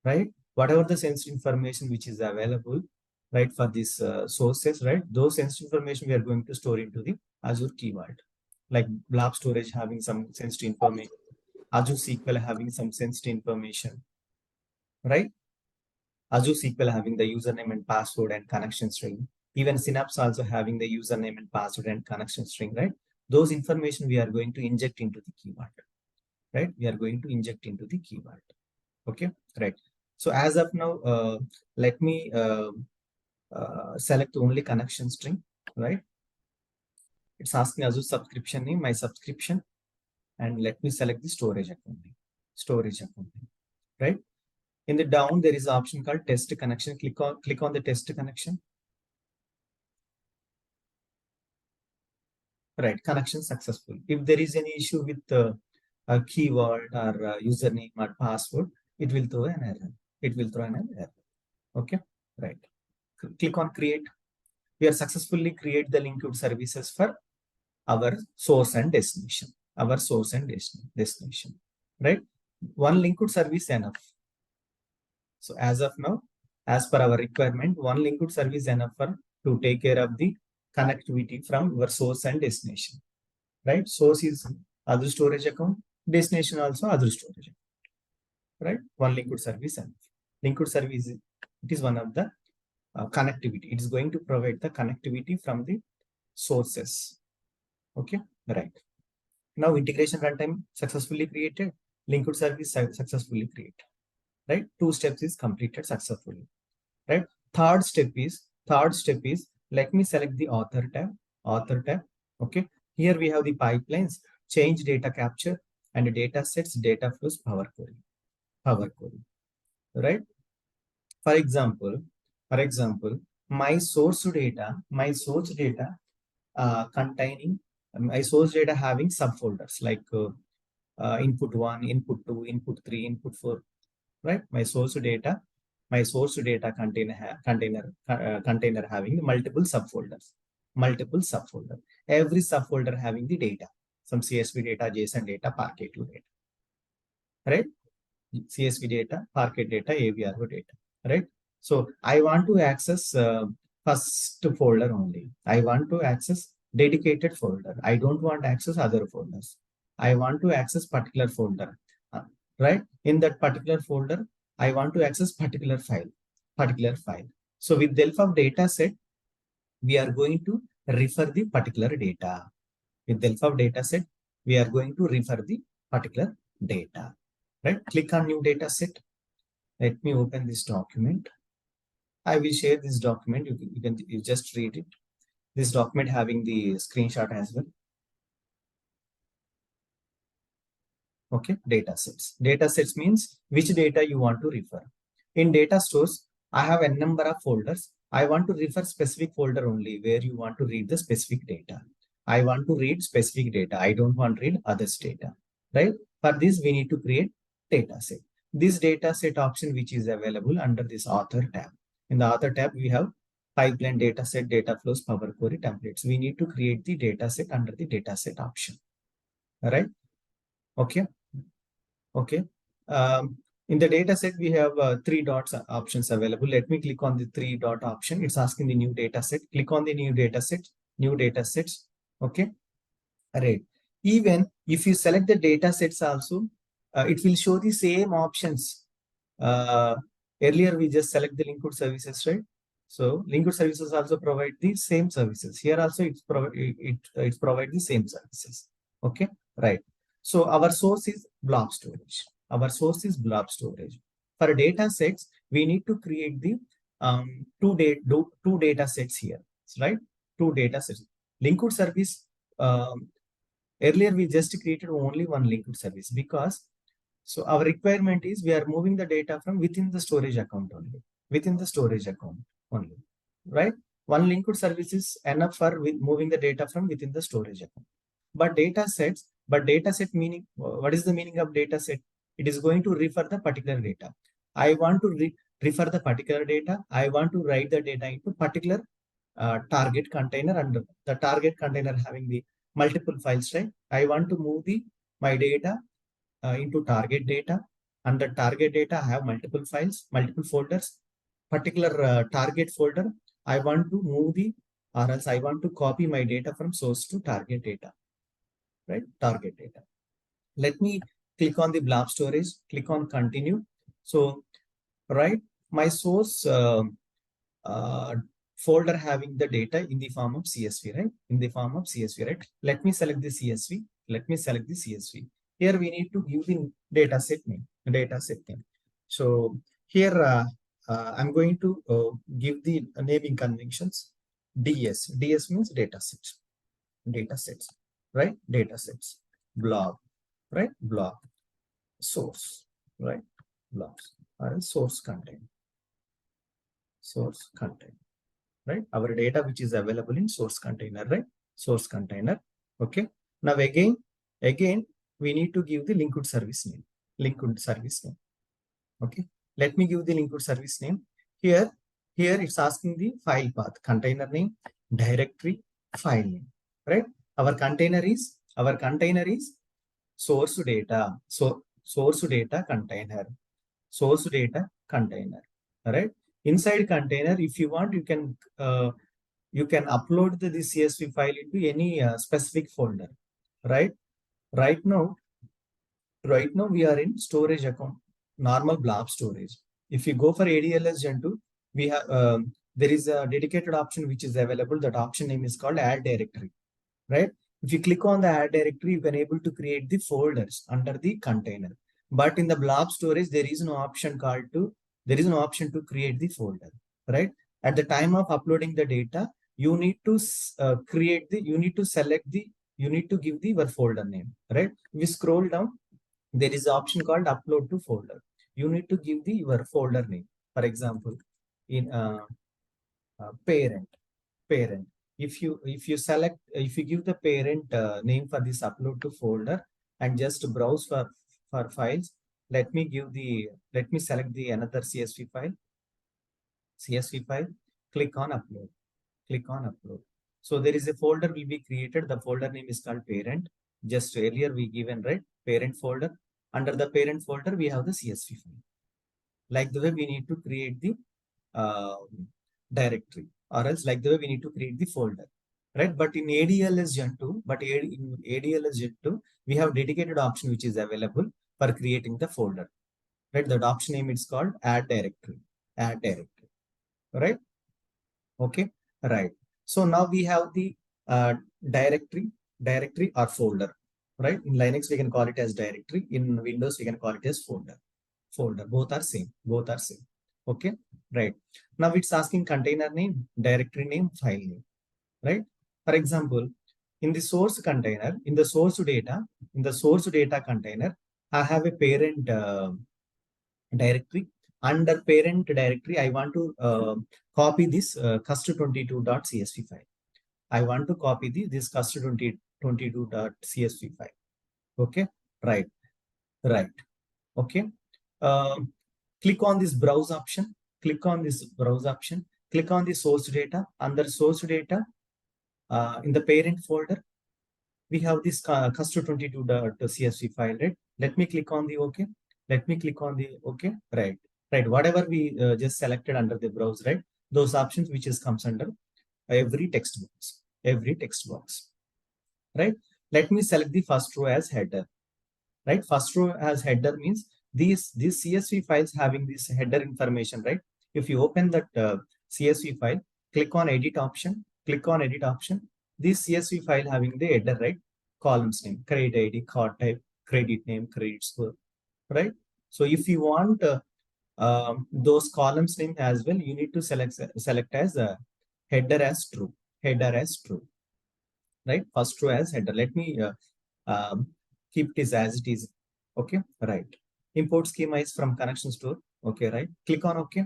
right? Whatever the sensitive information which is available, right, for these sources, right? Those sensitive information we are going to store into the Azure keyword, like blob storage having some sensitive information, Azure SQL having some sensitive information, right? Azure SQL having the username and password and connection string. Even Synapse also having the username and password and connection string, right? Those information we are going to inject into the keyword, right? Okay, right. So as of now, let me select only connection string, right? It's asking Azure subscription name, my subscription, and let me select the storage account name, right? In the down, there is an option called test connection. Click on the test connection. Right, connection successful. If there is any issue with a keyword or username or password, it will throw an error. Okay, right. Click on create. We are successfully create the linked services for our source and destination. Right? One linked service enough. So as of now, as per our requirement, one linked service enough to take care of the connectivity from your source and destination. Right? Source is Azure storage account, destination also Azure storage account. Right? One linked service enough. Linked service, it is one of the connectivity. It is going to provide the connectivity from the sources. Okay, right. Now integration runtime successfully created, linked service successfully created, right? 2 steps is completed successfully, right? Third step is let me select the author tab. Okay, here we have the pipelines, change data capture and data sets, data flows, power query, right? For example, my source data containing my source data having subfolders like input 1, input 2, input 3, input 4, right? My source data container having multiple subfolder, every subfolder having the data, some CSV data, JSON data, Parquet2 data, right? CSV data, Parquet data, AVRO data, right? So I want to access first folder only. I want to access dedicated folder. I don't want to access other folders. I want to access particular folder, right? In that particular folder, I want to access particular file. So with the help of data set, we are going to refer the particular data. With the help of data set, we are going to refer the particular data, right? Click on new data set. Let me open this document. I will share this document. You just read it. This document having the screenshot as well. Okay, data sets. Data sets means which data you want to refer. In data stores, I have a number of folders. I want to refer specific folder only where you want to read the specific data. I want to read specific data. I don't want to read others data, right? For this, we need to create data set. This data set option, which is available under this author tab. In the author tab, we have pipeline data set, data flows, Power Query templates. We need to create the data set under the data set option. All right. Okay. Okay. In the data set, we have 3 dots options available. Let me click on the 3 dot option. It's asking the new data set. Click on the new data sets. Okay. Right. Even if you select the data sets also, it will show the same options. Earlier, we just select the linked services, right? So linked services also provide the same services. Here also it's provide the same services. Okay. Right. So our source is blob storage. For data sets, we need to create the two data sets here, right? Two data sets. Linked service. Earlier, we just created only one linked service because so our requirement is we are moving the data from within the storage account only, right? One linked service is enough for moving the data from within the storage account. But data set meaning, what is the meaning of data set? It is going to refer the particular data. I want to refer the particular data. I want to write the data into particular target container, and the target container having the multiple files, right? I want to move my data into target data, and the target data I have multiple files, multiple folders. Particular target folder, I want to move or else I want to copy my data from source to target data, right? Target data. Let me click on the blob storage, click on continue. So, right, my source uh, folder having the data in the form of CSV, right? Let me select the CSV. Here we need to give the dataset name. So here I'm going to give the naming conventions. DS means datasets, right? Datasets. Blob, right? Blob. Source, right? Blobs or source content. Right? Our data which is available in source container, right? Source container. Okay. Now again, we need to give the linked service name. Okay. Let me give the linked service name. Here it's asking the file path, container name, directory, file name, right? Our container is source data. So source data container, right? Inside container, if you want, you can upload the CSV file into any specific folder, right? Right now we are in storage account, normal blob storage. If you go for ADLS Gen 2, we have there is a dedicated option which is available. That option name is called add directory, right? If you click on the add directory, you can able to create the folders under the container. But in the blob storage, there is no option to create the folder, right? At the time of uploading the data, you need to you need to give the your folder name, right? We scroll down, there is an option called upload to folder. You need to give the your folder name. For example, in parent, if you give the parent name for this upload to folder and just browse for files, let me select the another csv file, click on upload, click on upload. So there is a folder will be created. The folder name is called parent. Just earlier we given, right, parent folder. Under the parent folder we have the csv file. Like the way we need to create the uh, directory, or else like the way we need to create the folder, right? But in ADLS Gen 2, in ADLS Gen 2, we have dedicated option which is available for creating the folder, right? That option name is called add directory, right? Okay, right. So now we have the directory or folder, right? In Linux we can call it as directory. In Windows we can call it as folder. Both are same. Okay, right. Now it's asking container name, directory name, file name, right? For example, in the source container, in the source data container, I have a parent directory. Under parent directory, I want to copy this cust22.csv file. I want to copy this cust22.csv file. Okay, right. Okay. Um, Click on this browse option. Click on this browse option. Click on the source data. Under source data, in the parent folder, we have this cust22.csv file, right? Let me click on the OK. Let me click on the OK. Right. Whatever we just selected under the browse, right? Those options which is comes under every text box. Right? Let me select the first row as header. Right? First row as header means these CSV files having this header information, right? If you open that CSV file, click on edit option, this CSV file having the header, right? Columns name, credit ID, card type, credit name, credit score, right? So if you want those columns name as well, you need to select as header as true, right? First row as header. Let me keep it as it is. Okay, right. Import schema is from connection store. Okay, right. Click on OK.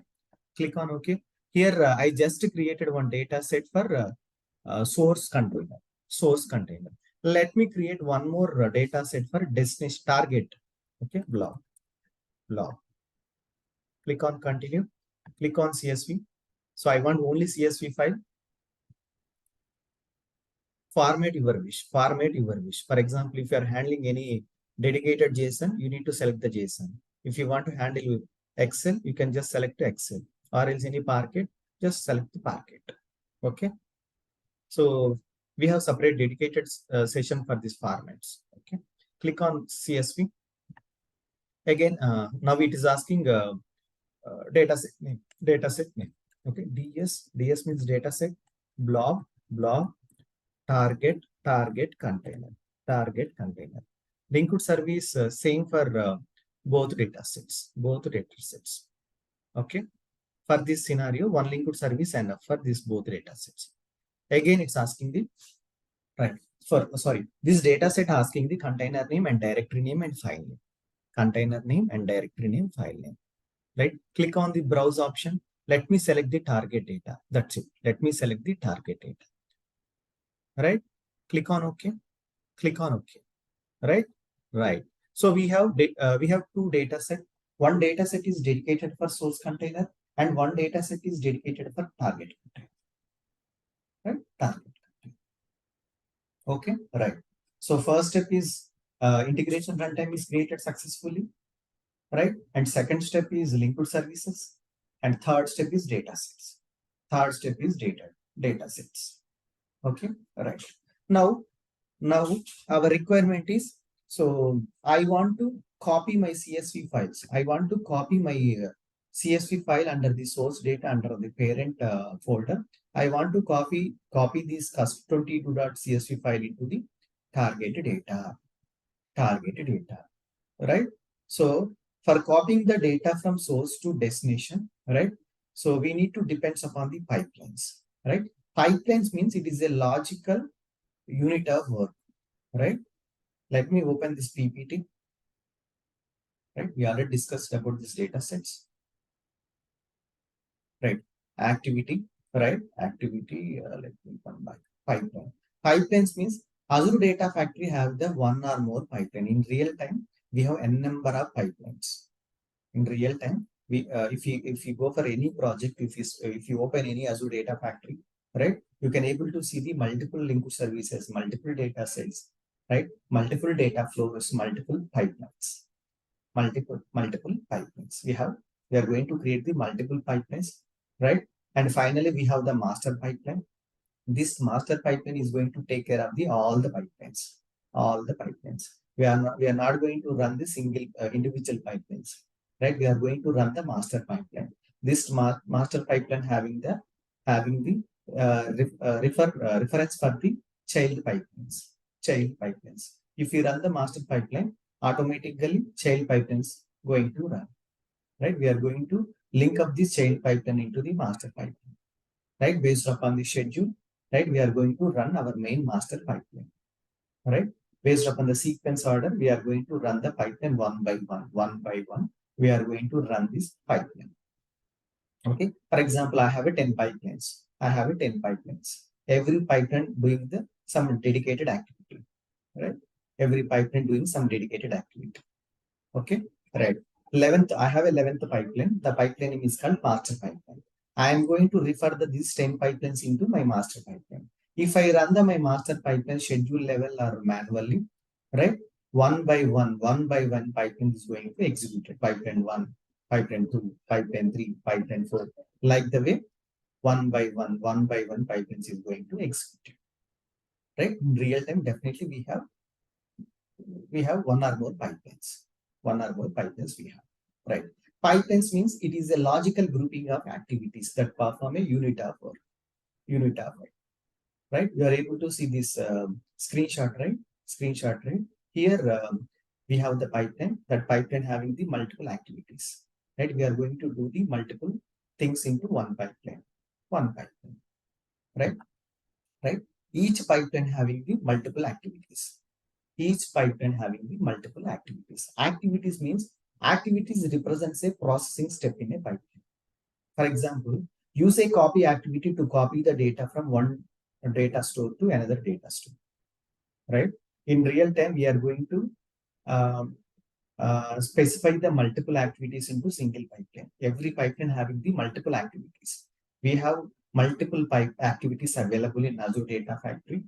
Here I just created one data set for source container. Let me create one more data set for destination target. Okay, blob. Click on continue. Click on CSV. So I want only CSV file. Format your wish. For example, if you are handling any dedicated JSON, you need to select the JSON. If you want to handle Excel, you can just select Excel, or else any Parquet, just select the Parquet. Okay. So we have separate dedicated session for these formats. Okay. Click on CSV. Again, now it is asking dataset name. Okay. DS means dataset. Blob target container. Linked service same for both data sets. Okay. For this scenario, one linked service enough for this both data sets. Again, it's asking the right. This data set asking the container name and directory name and file name. Container name and directory name, file name. Right. Click on the browse option. Let me select the target data. That's it. Let me select the target data. Right. Click on OK. Right. So we have two data set. One data set is dedicated for source container and one data set is dedicated for target container. Right? Target. Okay. Right. So first step is integration runtime is created successfully. Right. And second step is linked services. And third step is data sets. Data sets. Okay. Right. Now our requirement is, so I want to copy my CSV files. I want to copy my CSV file under the source data under the parent folder. I want to copy this cust22.csv file into the target data, target data, right? So for copying the data from source to destination, right? So we need to depends upon the pipelines, right? Pipelines means it is a logical unit of work, right? Let me open this PPT, right? We already discussed about this data sets, right? Activity, right? Activity, let me come back. Pipeline. Pipelines means Azure Data Factory have the one or more pipeline. In real time, we have n number of pipelines. In real time, we if you go for any project, if you open any Azure Data Factory, right, you can able to see the multiple linked services, multiple data sets, right, multiple data flows, multiple pipelines, multiple pipelines. We are going to create the multiple pipelines, right, and finally we have the master pipeline. This master pipeline is going to take care of the all the pipelines. We are not going to run the single individual pipelines, right? We are going to run the master pipeline. This master pipeline having the reference for the child pipelines. If you run the master pipeline, automatically child pipelines going to run, right? We are going to link up this child pipeline into the master pipeline, right? Based upon the schedule, right? We are going to run our main master pipeline, right? Based upon the sequence order, we are going to run the pipeline one by one. We are going to run this pipeline. Okay. For example, I have a 10 pipelines. I have a 10 pipelines. Every pipeline doing some dedicated activity, right? Every pipeline doing some dedicated activity. Okay, right. 11th, I have 11th pipeline. The pipeline name is called master pipeline. I am going to refer these 10 pipelines into my master pipeline. If I run my master pipeline schedule level or manually, right? One by one pipeline is going to execute it. Pipeline 1, pipeline 2, pipeline 3, pipeline 4. Like the way one by one pipelines is going to execute it. Right? In real time, definitely we have one or more pipelines. One or more pipelines we have, right? Pipelines means it is a logical grouping of activities that perform a unit of work. Unit of work, right? You are able to see this screenshot, right? Screenshot, right? Here we have the pipeline. That pipeline having the multiple activities, right? We are going to do the multiple things into one pipeline, right? Right? Each pipeline having the multiple activities. Each pipeline having the multiple activities. Activities means activities represents a processing step in a pipeline. For example, use a copy activity to copy the data from one data store to another data store, right? In real time, we are going to um, specify the multiple activities into single pipeline. Every pipeline having the multiple activities. We have multiple pipe activities available in Azure Data Factory,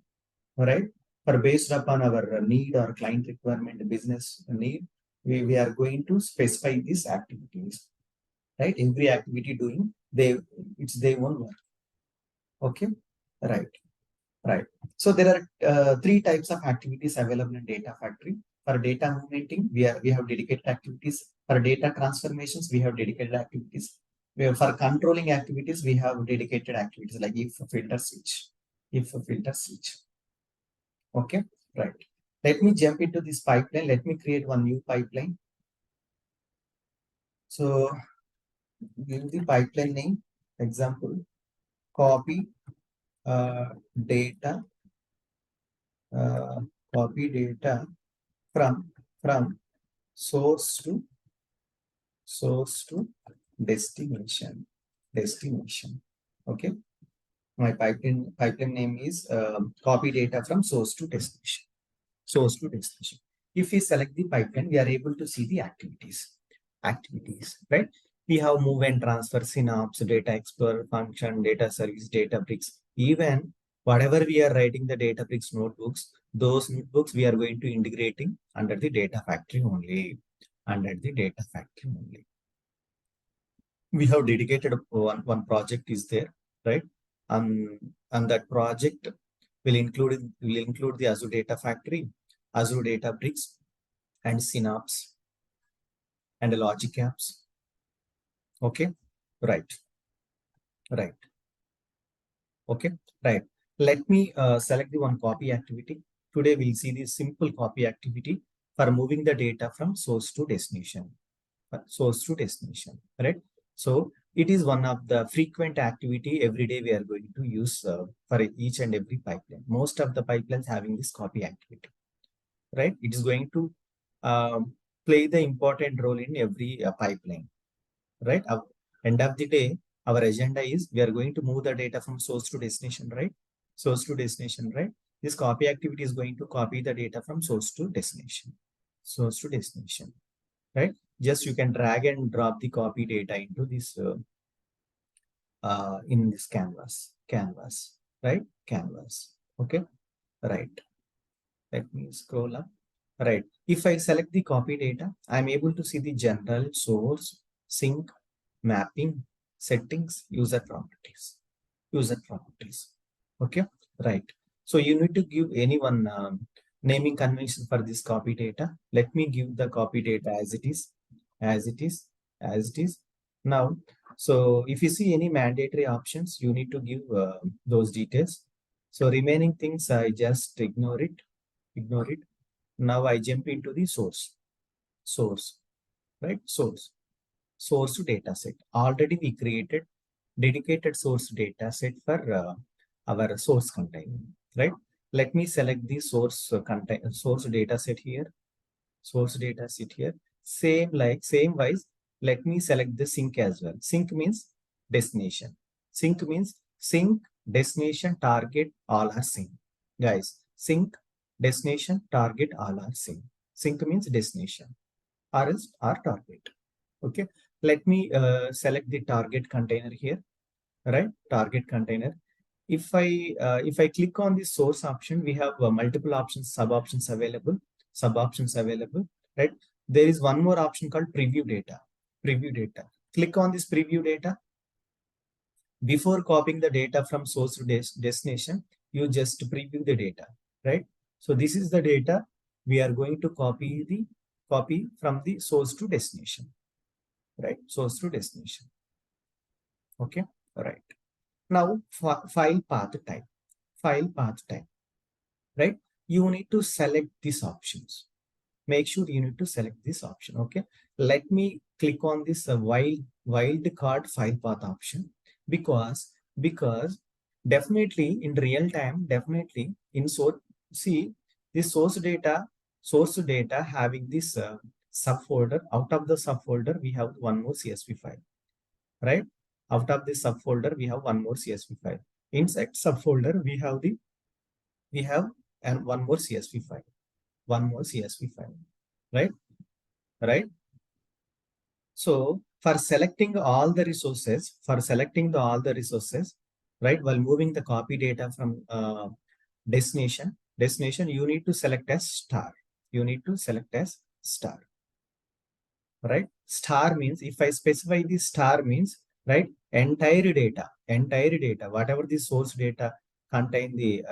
right? For based upon our need or client requirement, business need, we are going to specify these activities, right? Every activity doing it's their own work. Okay, right, right. So there are three types of activities available in Data Factory. For data movementing, we have dedicated activities. For data transformations, we have dedicated activities. For controlling activities, we have dedicated activities like if filter switch, Okay, right. Let me jump into this pipeline. Let me create one new pipeline. So give the pipeline name, example, copy data, uh, copy data from source to destination. Okay, my pipeline name is copy data from source to destination. If we select the pipeline, we are able to see the activities, right? We have move and transfer, synapse, data explorer function, data service, Databricks. Even whatever we are writing the Databricks notebooks, those notebooks we are going to integrating under the data factory only. We have dedicated one project is there, right? And that project will include the Azure Data Factory, Azure Databricks, and Synapse, and the logic apps. Okay, right. Okay, right. Let me select the one copy activity. Today we'll see the simple copy activity for moving the data from source to destination. Source to destination, right? So it is one of the frequent activity every day we are going to use for each and every pipeline. Most of the pipelines having this copy activity, right? It is going to play the important role in every pipeline, right? End of the day, our agenda is we are going to move the data from source to destination, right? Source to destination, right? This copy activity is going to copy the data from source to destination. Source to destination, right? Just you can drag and drop the copy data into this in this canvas, right? Canvas, okay, right. Let me scroll up. Right. If I select the copy data, I'm able to see the general, source, sync, mapping, settings, user properties. User properties. Okay. Right. So you need to give anyone naming convention for this copy data. Let me give the copy data as it is, as it is, as it is. Now, so if you see any mandatory options, you need to give those details. So remaining things, I just ignore it. Ignore it. Now I jump into the source, right? Source to data set. Already we created dedicated source data set for our source container, right? Let me select the source data set here. Source data set here. Same wise. Let me select the sync as well. Sync means destination. Sync means sync, destination, target, all are sync. Guys, sync, destination, target, all are sync. Sync means destination, or else our target. Okay. Let me select the target container here, right? Target container. If I click on the source option, we have multiple options, sub options available, right? There is one more option called preview data. Preview data. Click on this preview data. Before copying the data from source to destination, you just preview the data, right? So this is the data we are going to copy from the source to destination, right? Source to destination. Okay, right. Now file path type. File path type, right? You need to select these options. Make sure you need to select this option. Okay, let me click on this wildcard file path option because definitely in real time, definitely in source, see this source data having this subfolder. Out of the subfolder we have one more CSV file, right? Out of this subfolder we have one more CSV file. Inside subfolder we have and one more CSV file, right? Right. So for selecting all the resources, right, while moving the copy data from destination, you need to select as star. You need to select as star, right? Star means if I specify the star means, right, entire data, whatever the source data contain the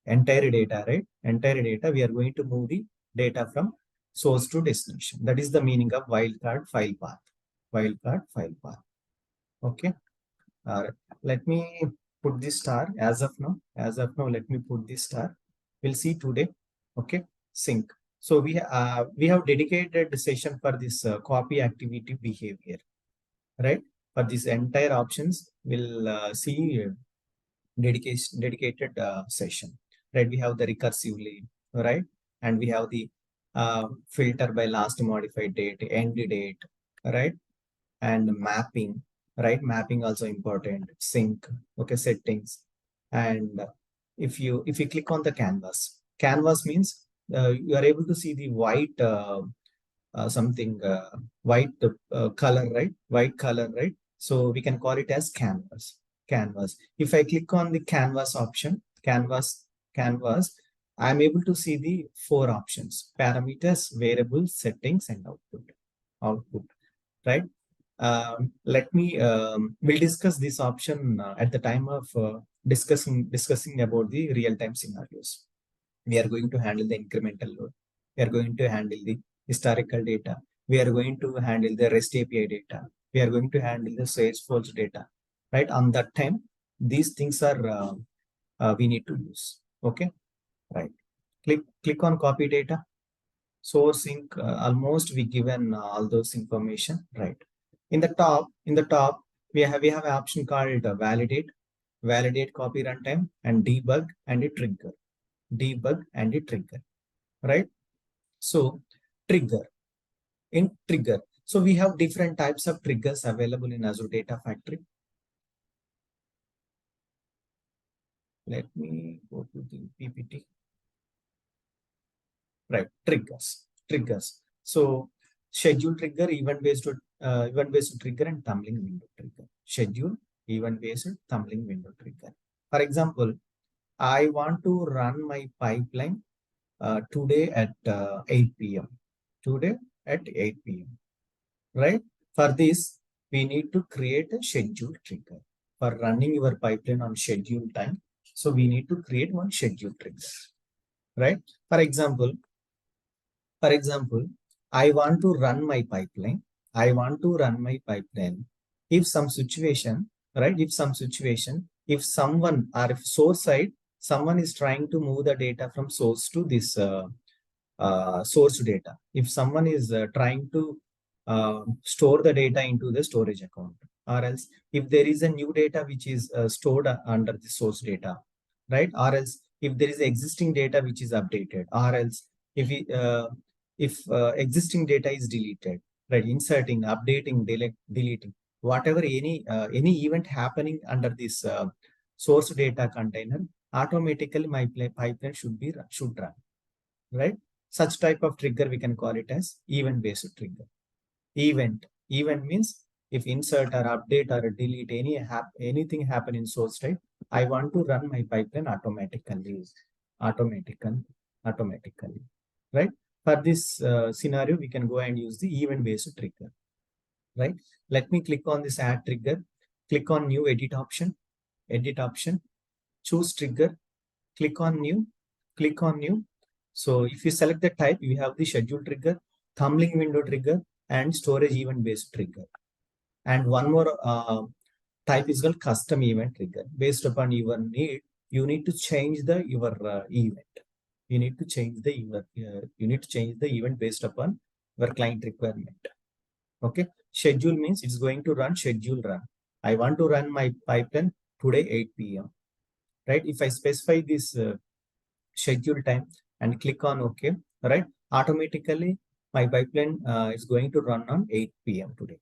entire data, right? Entire data, we are going to move the data from source to destination. That is the meaning of wildcard file path. Wildcard file path. Okay. Let me put this star as of now. As of now, let me put this star. We'll see today. Okay. Sync. So we have dedicated session for this copy activity behavior, right? For this entire options, we'll see dedicated session, right? We have the recursively, right? And we have the filter by last modified date, end date, right? And mapping, right? Mapping also important. Sync, okay, settings. And if you click on the canvas means you are able to see the white something white color, right? White color, right? So we can call it as canvas. If I click on the canvas option, canvas, I'm able to see the four options: parameters, variables, settings, and output, right? Let me we'll discuss this option at the time of discussing about the real-time scenarios. We are going to handle the incremental load. We are going to handle the historical data. We are going to handle the REST API data. We are going to handle the Salesforce data. Right? On that time, these things are we need to use. Okay? Right. Click on copy data. Source sync, almost we given all those information, right? In the top, we have an option called validate copy runtime, and debug and a trigger. Debug and a trigger, right? So trigger in trigger. So we have different types of triggers available in Azure Data Factory. Let me go to the PPT. Right, triggers. So schedule trigger, event based trigger, and tumbling window trigger. Schedule, event based, tumbling window trigger. For example, I want to run my pipeline today at 8 p.m. Today at 8 p.m. Right? For this, we need to create a schedule trigger for running your pipeline on schedule time. So we need to create one schedule trigger. Right? For example, For example, I want to run my pipeline. I want to run my pipeline. If some situation, right? If someone or if source side, someone is trying to move the data from source to this source data. If someone is trying to store the data into the storage account, or else if there is a new data which is stored under the source data, right? Or else if there is existing data which is updated, or else if we, existing data is deleted, right? Inserting, updating, deleting, whatever any event happening under this source data container, automatically my pipeline should run, right? Such type of trigger we can call it as event-based trigger. Event means if insert or update or delete anything happen in source type, I want to run my pipeline automatically, right? For this scenario, we can go and use the event-based trigger, right? Let me click on this add trigger, click on new edit option, choose trigger, click on new. So if you select the type, you have the schedule trigger, tumbling window trigger, and storage event based trigger. And one more type is called custom event trigger. Based upon your need, you need to change your event. You need to change the event based upon your client requirement. Okay. Schedule means it's going to run schedule run. I want to run my pipeline today 8 p.m. Right? If I specify this schedule time and click on OK, right? Automatically, my pipeline is going to run on 8 p.m. today,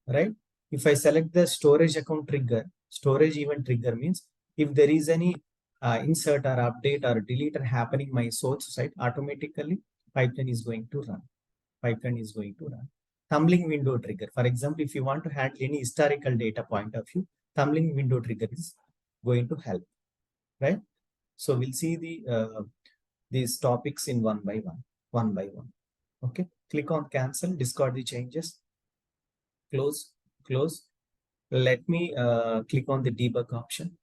right? If I select the storage account trigger, storage event trigger means if there is any insert or update or delete happening my source site, automatically pipeline is going to run. Tumbling window trigger. For example, if you want to handle any historical data point of view, tumbling window trigger is going to help, right? So we'll see these topics in one by one. Okay. Click on cancel, discard the changes, close. Let me click on the debug option,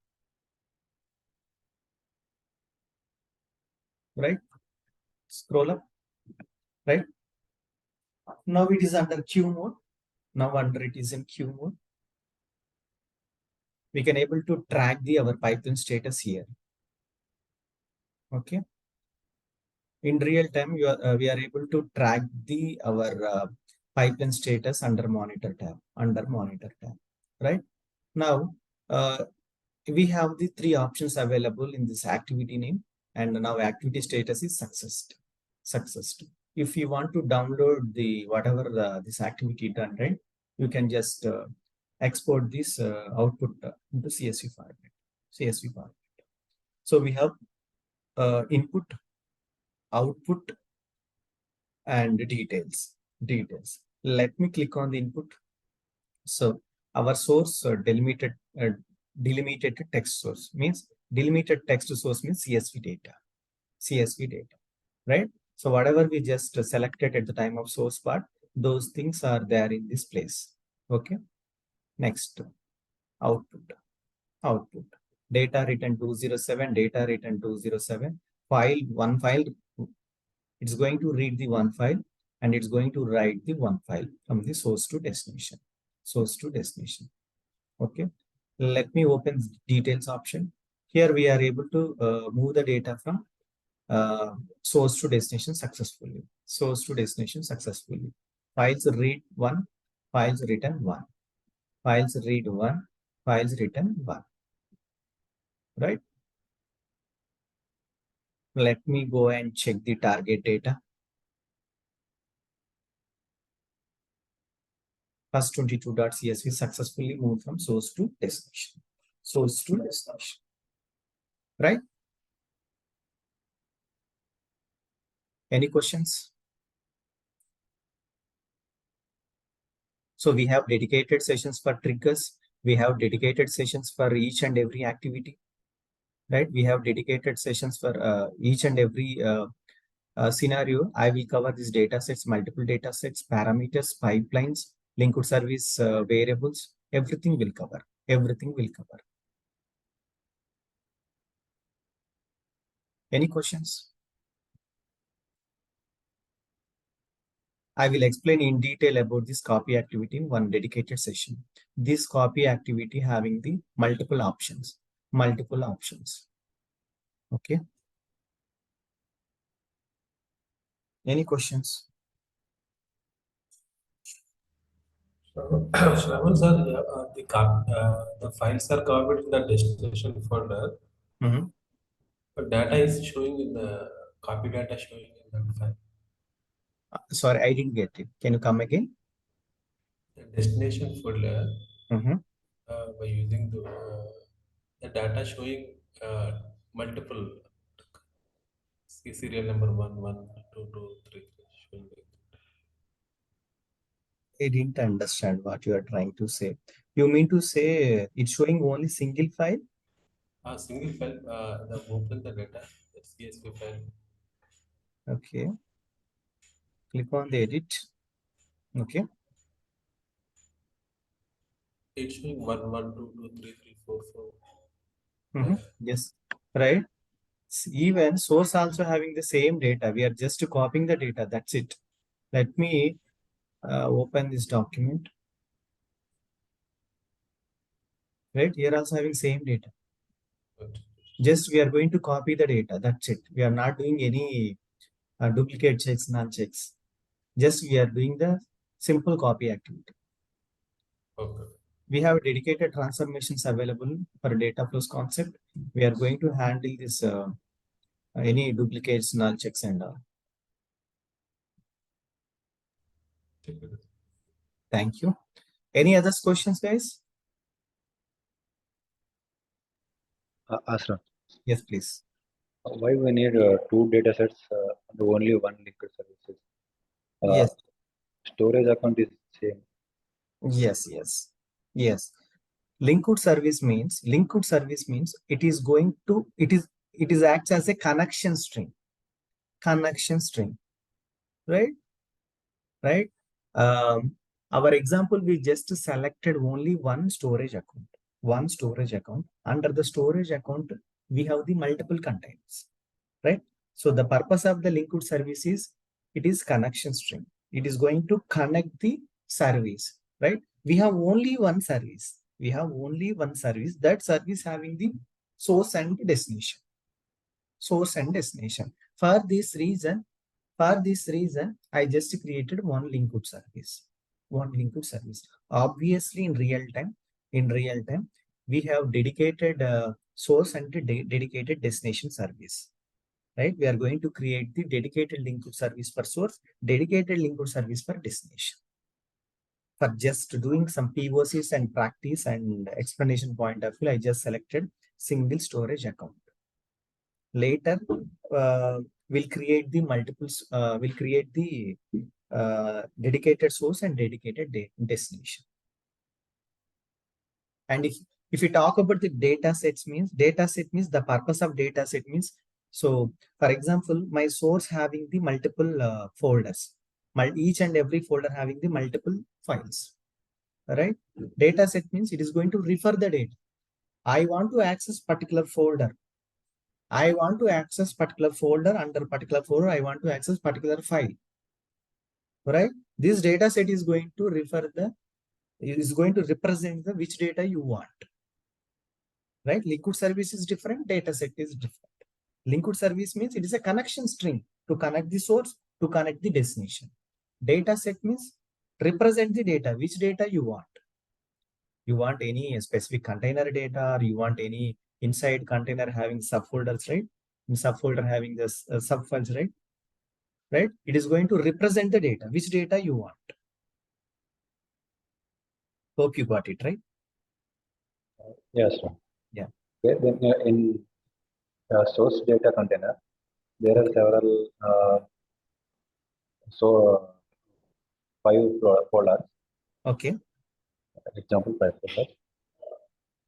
right? Scroll up, right? Now it is under queue mode. Now under it is in queue mode. We can able to track our Python status here. Okay. In real time, we are able to track our pipeline status under monitor tab, right? Now, we have the three options available in this activity name, and now activity status is successed. If you want to download the whatever this activity done, right, you can just export this output into CSV format. So we have input, output, and details. Let me click on the input. So our source delimited text source means CSV data, right? So whatever we just selected at the time of source part, those things are there in this place. Okay. Next, output. Data written 207, one file. It's going to read the one file and it's going to write the one file from the source to destination. Okay. Let me open the details option. Here we are able to move the data from source to destination successfully. Source to destination successfully. Files read 1, files written 1. Files read 1, files written 1. Right? Let me go and check the target data. First 22.csv successfully moved from source to destination. Source to destination. Right? Any questions? So we have dedicated sessions for triggers. We have dedicated sessions for each and every activity. Right? We have dedicated sessions for each and every scenario. I will cover these data sets, multiple data sets, parameters, pipelines, linked service variables. Everything will cover. Everything will cover. Any questions? I will explain in detail about this copy activity in one dedicated session. This copy activity having the multiple options. Multiple options. Okay. Any questions? So, Shravan sir, the files are copied in the destination folder, but data is showing in the copy data showing in that file. Sorry, I didn't get it. Can you come again? The destination folder Mhm. by using the data showing multiple serial number 1 1 2 2 3 showing I didn't understand what you are trying to say. You mean to say it's showing only single file? a single file. The open the data, the CSV file. Okay. Click on the edit. Okay. It's showing 1 1 2 2 3 3 4 4. Mhm. Yes. Right. Even source also having the same data. We are just copying the data. That's it. Let me open this document. Right. Here also having same data. But Just we are going to copy the data. That's it. We are not doing any duplicate checks, null checks. Just we are doing the simple copy activity. okay. We have dedicated transformations available for data flows concept. We are going to handle this any duplicates, null checks and all. Check it out. Thank you. Any other questions, guys? Asra, Yes, please. why we need two data sets and only one linked services? Uh, Yes, Storage account is same. yes. Linked service means it is acts as a connection string. Connection string, right? Right. Um, our example, we just selected only one storage account. One storage account. Under the storage account, we have the multiple containers, right? So the purpose of the linked service is it is connection string. It is going to connect the service, right? We have only one service. We have only one service. That service having the source and destination. Source and destination. For this reason, I just created one linked service. One linked service. Obviously, in real time, we have dedicated source and dedicated destination service. Right? We are going to create the dedicated linked service for source, dedicated linked service for destination. For just doing some POCs and practice and explanation point of view, I just selected single storage account. Later, we'll create the we'll create the dedicated source and dedicated destination. And if we talk about the data set means the purpose of data set means, so for example, my source having the multiple folders, each and every folder having the multiple files, right? Data set means it is going to refer the data. I want to access particular folder. I want to access particular folder. Under particular folder, I want to access particular file, right? This data set is going to represent the which data you want, right? Liquid service is different, data set is different. Linked service means it is a connection string to connect the source to connect the destination. Data set means represent the data, which data you want. You want any specific container data, or you want any inside container having subfolders, right? In subfolder having this subfiles, right? Right? It is going to represent the data, which data you want. Hope you got it, right? Yes, sir. Yeah. Okay, then in source data container, there are several five folders. Okay. Example, five folders.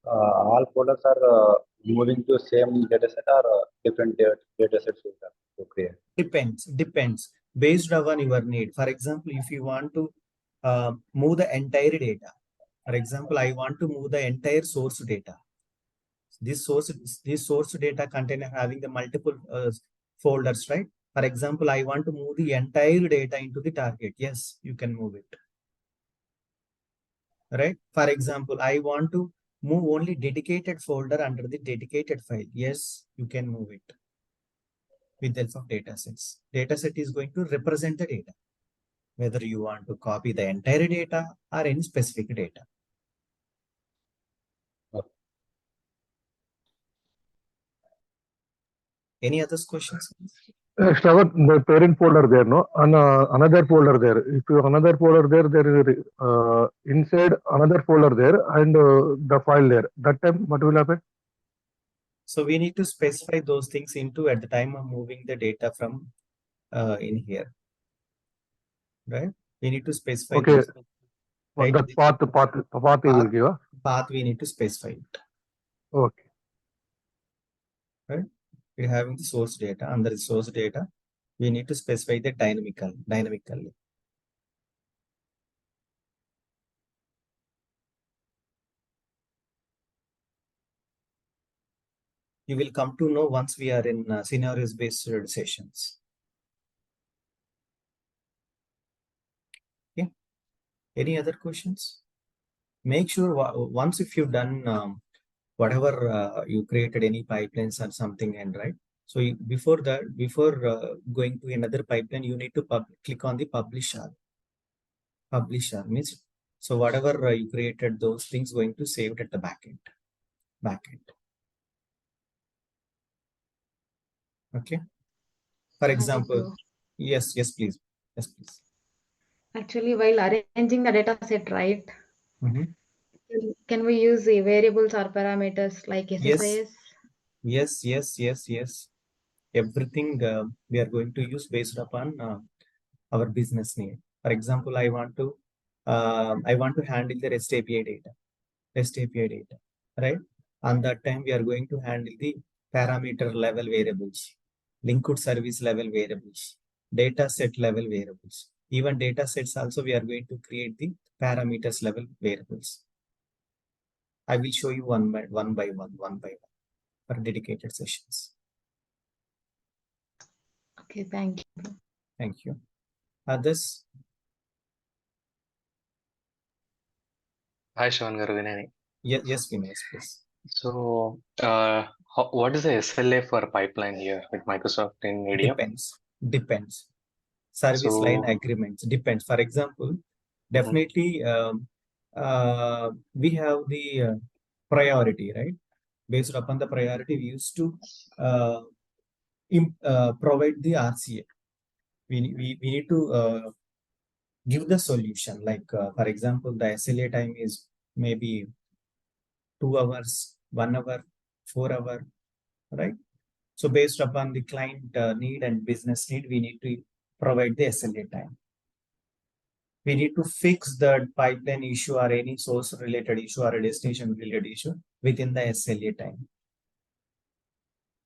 All folders are moving to same dataset or different datasets we have to create. Depends based on your need. For example, if you want to move the entire data, for example, I want to move the entire source data. This source data container having the multiple folders, right? For example, I want to move the entire data into the target. Yes, you can move it. Right? For example, I want to move only dedicated folder under the dedicated file. Yes, you can move it with the help of datasets. Dataset is going to represent the data, whether you want to copy the entire data or any specific data. Okay. Any other questions? Shravan, the parent folder there, no? And another folder there. If you another folder there, there is inside another folder there and the file there. That time, what will happen? So we need to specify those things into at the time of moving the data from in here, right? We need to specify Okay, those. Right? that path you will give. Path we need to specify it. Okay. Right? We're having the source data. Under the source data, we need to specify the dynamically. You will come to know once we are in scenarios based sessions. Okay. Any other questions? Make sure once if you've done whatever you created any pipelines or something, and right. So before going to another pipeline, you need to click on the publisher. Publisher means, so whatever you created, those things going to save it at the backend. Okay. For example, yes, please. Yes, please. Actually, while arranging the data set, right? Mm-hmm. Can we use the variables or parameters like SSIS? Yes. Everything we are going to use based upon our business need. For example, I want to handle the REST API data, right? On that time, we are going to handle the parameter level variables, linked service level variables, data set level variables. Even data sets also, we are going to create the parameters level variables. I will show you one by one for dedicated sessions. Okay, thank you. Thank you. Others? Hi, Shravan garu, Vinay. Yes, Vinay, please. So, what is the SLA for pipeline here with Microsoft in ADF? Depends. Service line agreements depends. For example, definitely we have the priority, right? Based upon the priority, we used to provide the RCA. We need to give the solution. Like for example, the SLA time is maybe 2 hours, 1 hour, 4 hour, right? So based upon the client need and business need, we need to provide the SLA time. We need to fix the pipeline issue or any source related issue or a destination related issue within the SLA time.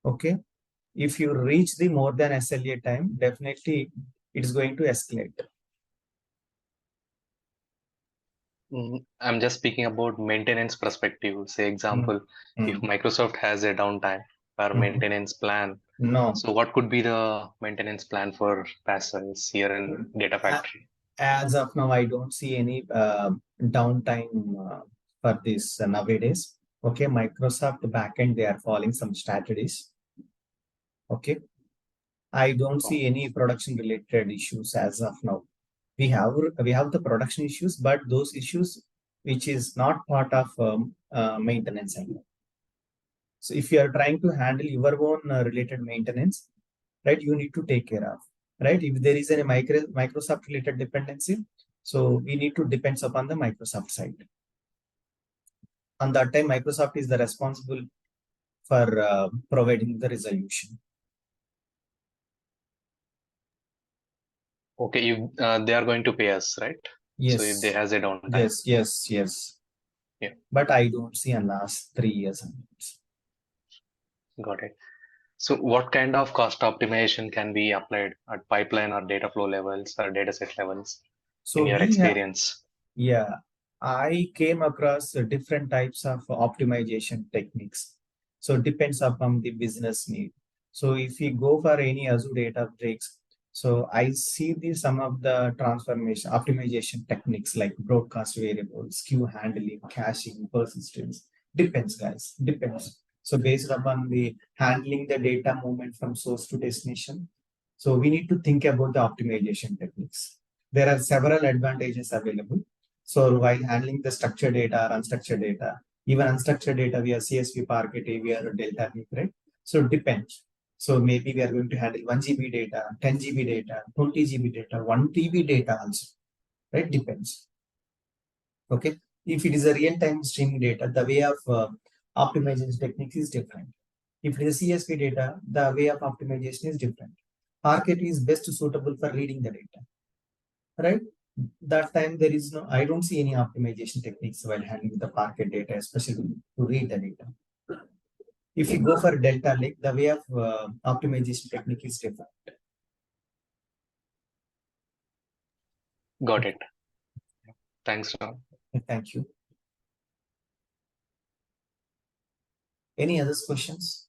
Okay. If you reach the more than SLA time, definitely it is going to escalate. I'm just speaking about maintenance perspective. Say example, if Microsoft has a downtime or maintenance plan. No. So what could be the maintenance plan for PaaS service here in Data Factory? As of now, I don't see any downtime for this nowadays. Okay, Microsoft backend, they are following some strategies. Okay. I don't see any production related issues as of now. We have the production issues, but those issues which is not part of maintenance anymore. So if you are trying to handle your own related maintenance, right, you need to take care of, right? If there is any Microsoft related dependency, so we need to depend upon the Microsoft side. On that time, Microsoft is the responsible for providing the resolution. Okay, you they are going to pay us, right? Yes. So if there has a downtime. Yes. Yeah. But I don't see in last 3 years. Got it. So what kind of cost optimization can be applied at pipeline or data flow levels or dataset levels So in your experience? Yeah, I came across different types of optimization techniques. So it depends upon the business need. So if you go for any Azure Data Breaks, so I see some of the transformation optimization techniques like broadcast variables, queue handling, caching, persistence. Depends, guys. Depends. So based upon the handling the data movement from source to destination, so we need to think about the optimization techniques. There are several advantages available. So while handling the structured data or unstructured data, even unstructured data, we are CSV, Parquet, AVR, or Delta V, right? So it depends. So maybe we are going to handle 1 GB data, 10 GB data, 20 GB data, 1 TB data also, right? Depends. Okay. If it is a real-time streaming data, the way of optimization techniques is different. If it is CSV data, the way of optimization is different. Parquet is best suitable for reading the data, right? That time there is no, I don't see any optimization techniques while handling the Parquet data, especially to read the data. If you go for Delta Lake, the way of optimization technique is different. Got it. Thanks, Ram. Thank you. Any other questions?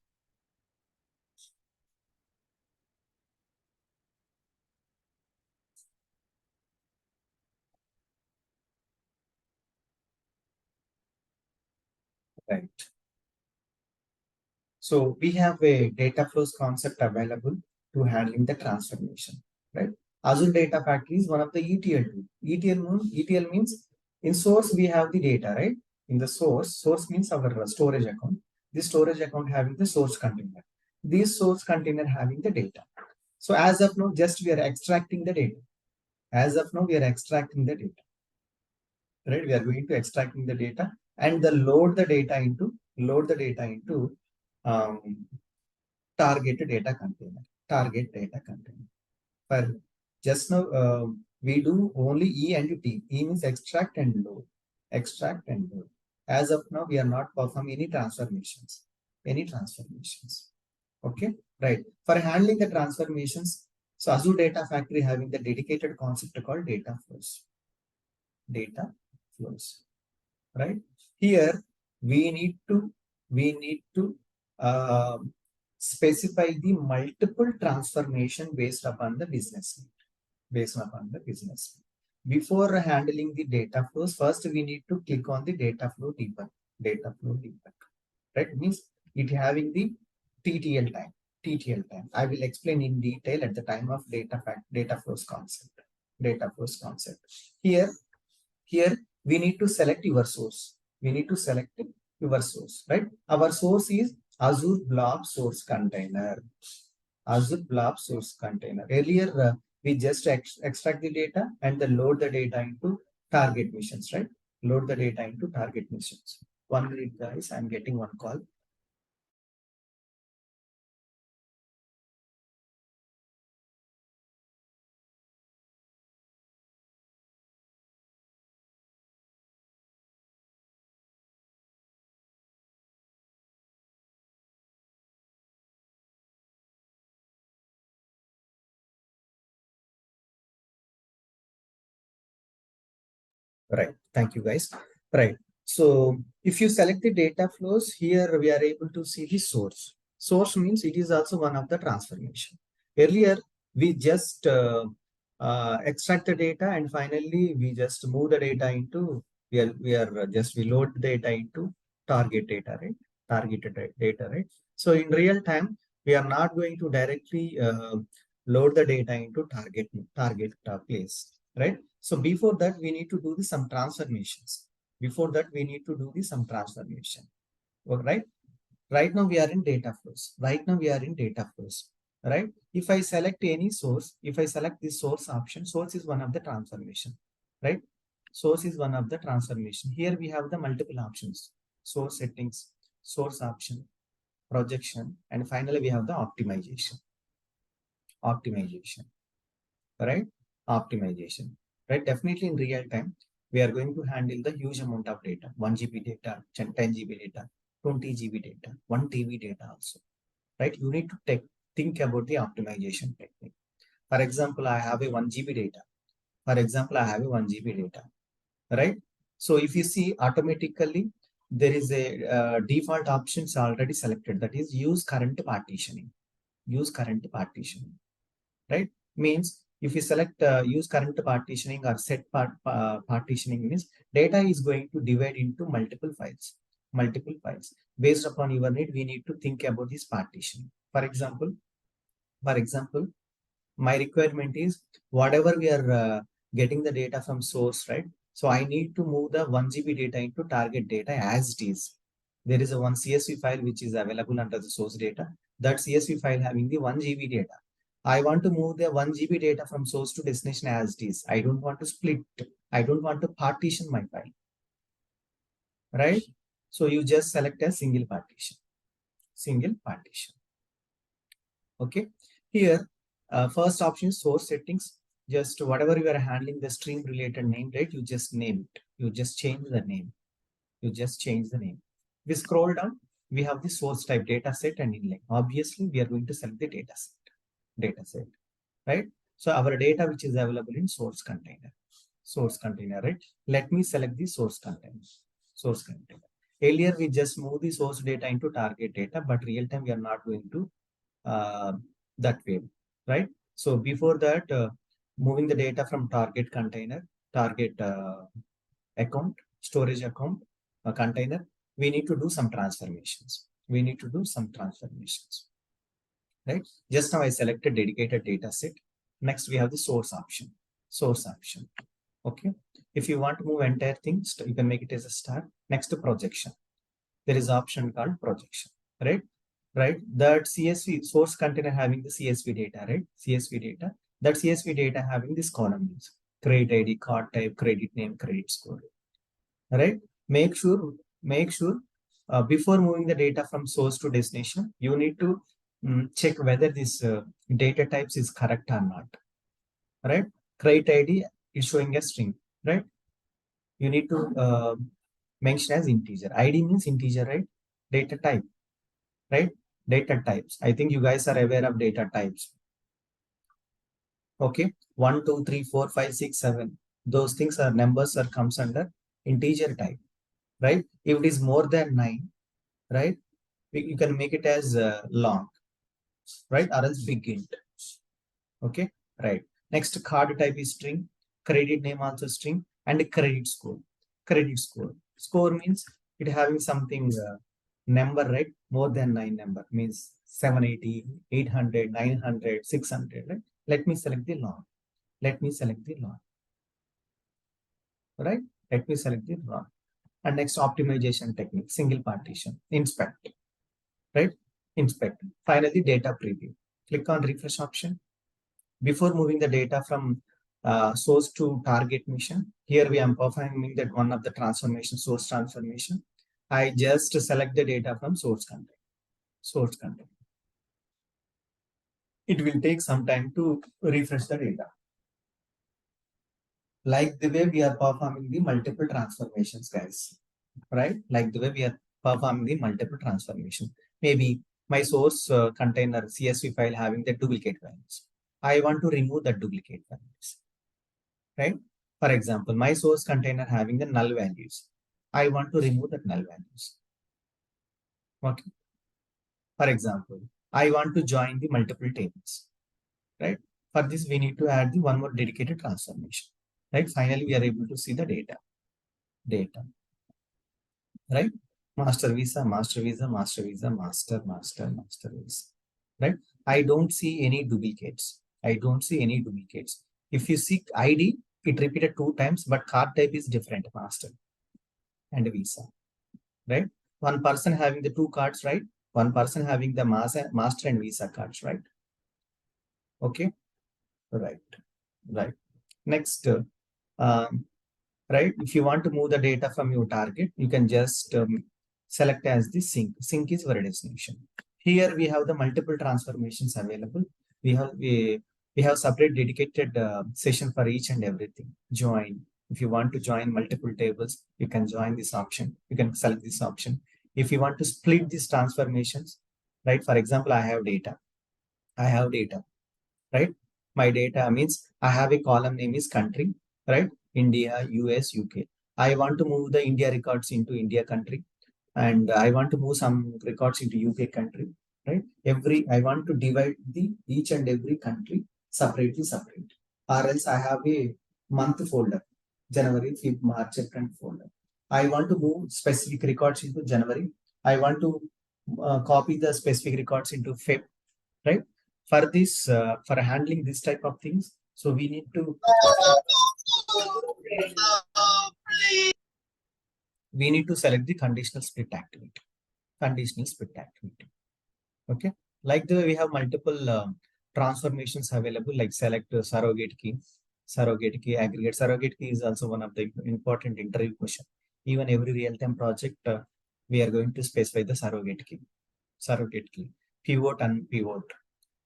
Right. So we have a data flows concept available to handling the transformation, right? Azure Data Factory is one of the ETL tool. ETL means in source we have the data, right? In the source means our storage account. This storage account having the source container. This source container having the data. So as of now, just we are extracting the data. As of now, we are extracting the data, right? We are going to extracting the data and load the data into target data container. For just now, we do only E and T. E means extract and load. As of now, we are not performing any transformations. Okay, right. For handling the transformations, so Azure Data Factory having the dedicated concept called data flows. Right? Here we need to specify the multiple transformation based upon the business need. Before handling the data flows, first we need to click on the data flow debug. Right? Means it having the TTL time. I will explain in detail at the time of data flows concept. Here we need to select your source. Right? Our source is Azure Blob source container. Earlier, we just extract the data and then load the data into target missions, right? 1 minute, guys. I'm getting one call. Right. Thank you, guys. Right. So if you select the data flows, here we are able to see the source. Source means it is also one of the transformation. Earlier, we just extract the data and finally we just move the data into, we load the data into target data, right? So in real time, We are not going to directly load the data into target place, right? So before that, we need to do some transformations. Before that, we need to do some transformation. All right. Right now we are in data flows. Right now we are in data flows. Right. If I select any source, if I select this source option, source is one of the transformation. Right. Source is one of the transformation. Here we have the multiple options. Source settings, source option, projection, and finally we have the optimization. Optimization. Right. Optimization. Right. Definitely in real time, we are going to handle the huge amount of data, 1 GB data, 10 GB data, 20 GB data, 1 TB data also, right? You need to think about the optimization technique. For example, I have a 1 GB data. For example, I have a 1 GB data, right? So if you see automatically, there is a default options already selected, that is use current partitioning. Use current partitioning, right? Means if you select use current partitioning or set partitioning, means data is going to divide into multiple files. Multiple files. Based upon your need, we need to think about this partitioning. For example, my requirement is whatever we are getting the data from source, right? So I need to move the 1 GB data into target data as it is. There is a one CSV file which is available under the source data. That CSV file having the 1 GB data. I want to move the 1 GB data from source to destination as it is. I don't want to split. I don't want to partition my file. Right? So you just select a single partition. Single partition. Okay. Here, first option is source settings. Just whatever you are handling the stream related name, right? You just name it. You just change the name. You just change the name. We scroll down. We have the source type data set and inline. Obviously, we are going to select the data set. Data set, right? So our data which is available in source container. Source container, right? Let me select the source container. Source container. Earlier, we just move the source data into target data, but real time we are not going to that way, right? So before that, moving the data from target container, target account, storage account, container, we need to do some transformations. We need to do some transformations, right? Just now I selected dedicated data set. Next, we have the source option. Source option. Okay. If you want to move entire thing, you can make it as a star. Next to projection. There is option called projection, right? Right. That CSV source container having the CSV data, right? CSV data. That CSV data having this columns: credit ID, card type, credit name, credit score. Right. Make sure before moving the data from source to destination, you need to check whether this data types is correct or not. Right. Credit ID is showing a string, right? You need to mention as integer. ID means integer, right? Data type, right? Data types. I think you guys are aware of data types. Okay. 1, 2, 3, 4, 5, 6, 7. Those things are numbers that comes under integer type, right? If it is more than 9, right? You can make it as long, right? Or else big int. Okay. Right. Next, card type is string. Credit name also string. And credit score. Credit score. Score means it having something number, right? More than 9 number means 780, 800, 900, 600, right? Let me select the long. Let me select the long. Right? Let me select the long. And next, optimization technique, single partition, inspect. Right? Inspect. Finally, data preview. Click on refresh option. Before moving the data from source to target mission, here we are performing that one of the transformation, source transformation. I just select the data from source content. Source content. It will take some time to refresh the data. Like the way we are performing the multiple transformations, guys, right? Like the way we are performing the multiple transformation. Maybe my source container CSV file having the duplicate values. I want to remove the duplicate values, right? For example, my source container having the null values. I want to remove the null values. Okay. For example, I want to join the multiple tables, right? For this, we need to add the one more dedicated transformation, right? Finally, we are able to see the data, right? Master visa, master visa, master visa, master visa, right? I don't see any duplicates. I don't see any duplicates. If you see ID, it repeated 2 times, but card type is different, master and visa, right? One person having the 2 cards, right? One person having the master and visa cards, right? Okay, right, right. Next, right? If you want to move the data from your target, you can just select as the sync. Sync is your destination. Here we have the multiple transformations available. We have separate dedicated session for each and everything. Join. If you want to join multiple tables, you can join this option. You can select this option. If you want to split these transformations, right? For example, I have data. Right? My data means I have a column name is country, right? India, US, UK. I want to move the India records into India country, and I want to move some records into UK country, right? I want to divide the each and every country separately, or else I have a month folder, January, February, March, April folder. I want to move specific records into January. I want to copy the specific records into Feb, right? For this, for handling this type of things, so we need to select the conditional split activity. Okay, like we have multiple transformations available, like select surrogate key, aggregate. Surrogate key is also one of the important interview question. Even every real-time project, we are going to specify the surrogate key, pivot and pivot.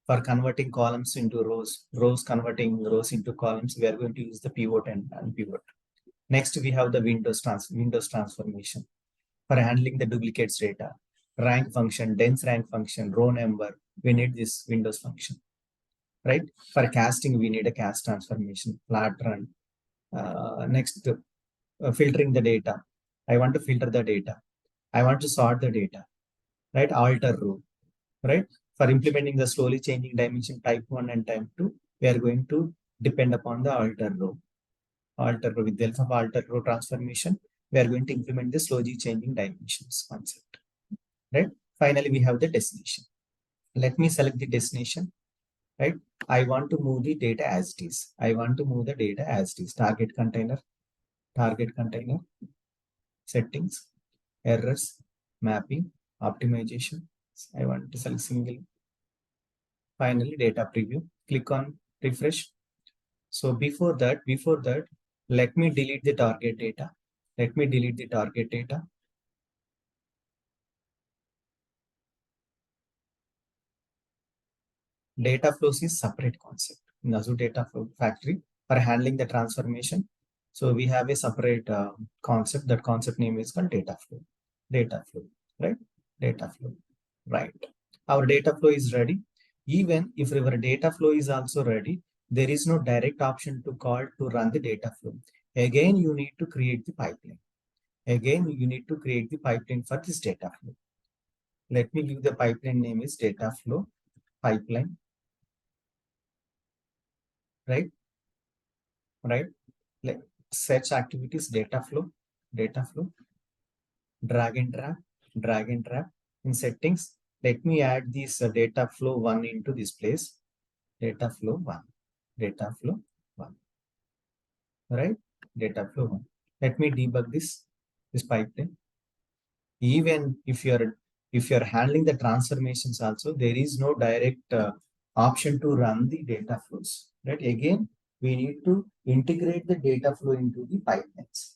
For converting columns into rows converting rows into columns, we are going to use the pivot and unpivot. Next, we have the Windows transformation. For handling the duplicates data, rank function, dense rank function, row number, we need this Windows function, right? For casting, we need a cast transformation, flat run. Next, filtering the data. I want to filter the data. I want to sort the data, right? Alter row, right? For implementing the slowly changing dimension type 1 and type 2, we are going to depend upon the alter row. With the help of alter row transformation, we are going to implement the slowly changing dimensions concept, right? Finally, we have the destination. Let me select the destination, right? I want to move the data as it is. Target container, settings, errors, mapping, optimization. I want to select single. Finally, data preview. Click on refresh. So before that, let me delete the target data. Data flows is separate concept in Azure Data Factory for handling the transformation. So we have a separate concept. That concept name is called data flow. Right? Data flow, right? Our data flow is ready. Even if our data flow is also ready, there is no direct option to call to run the data flow. Again, you need to create the pipeline. For this data flow. Let me give the pipeline name is data flow pipeline. Right? Like search activities, data flow, drag and drag. In settings, let me add this data flow 1 into this place. Data flow 1. Right? Data flow 1. Let me debug this pipeline. Even if you're handling the transformations also, there is no direct option to run the data flows, right? Again, we need to integrate the data flow into the pipelines.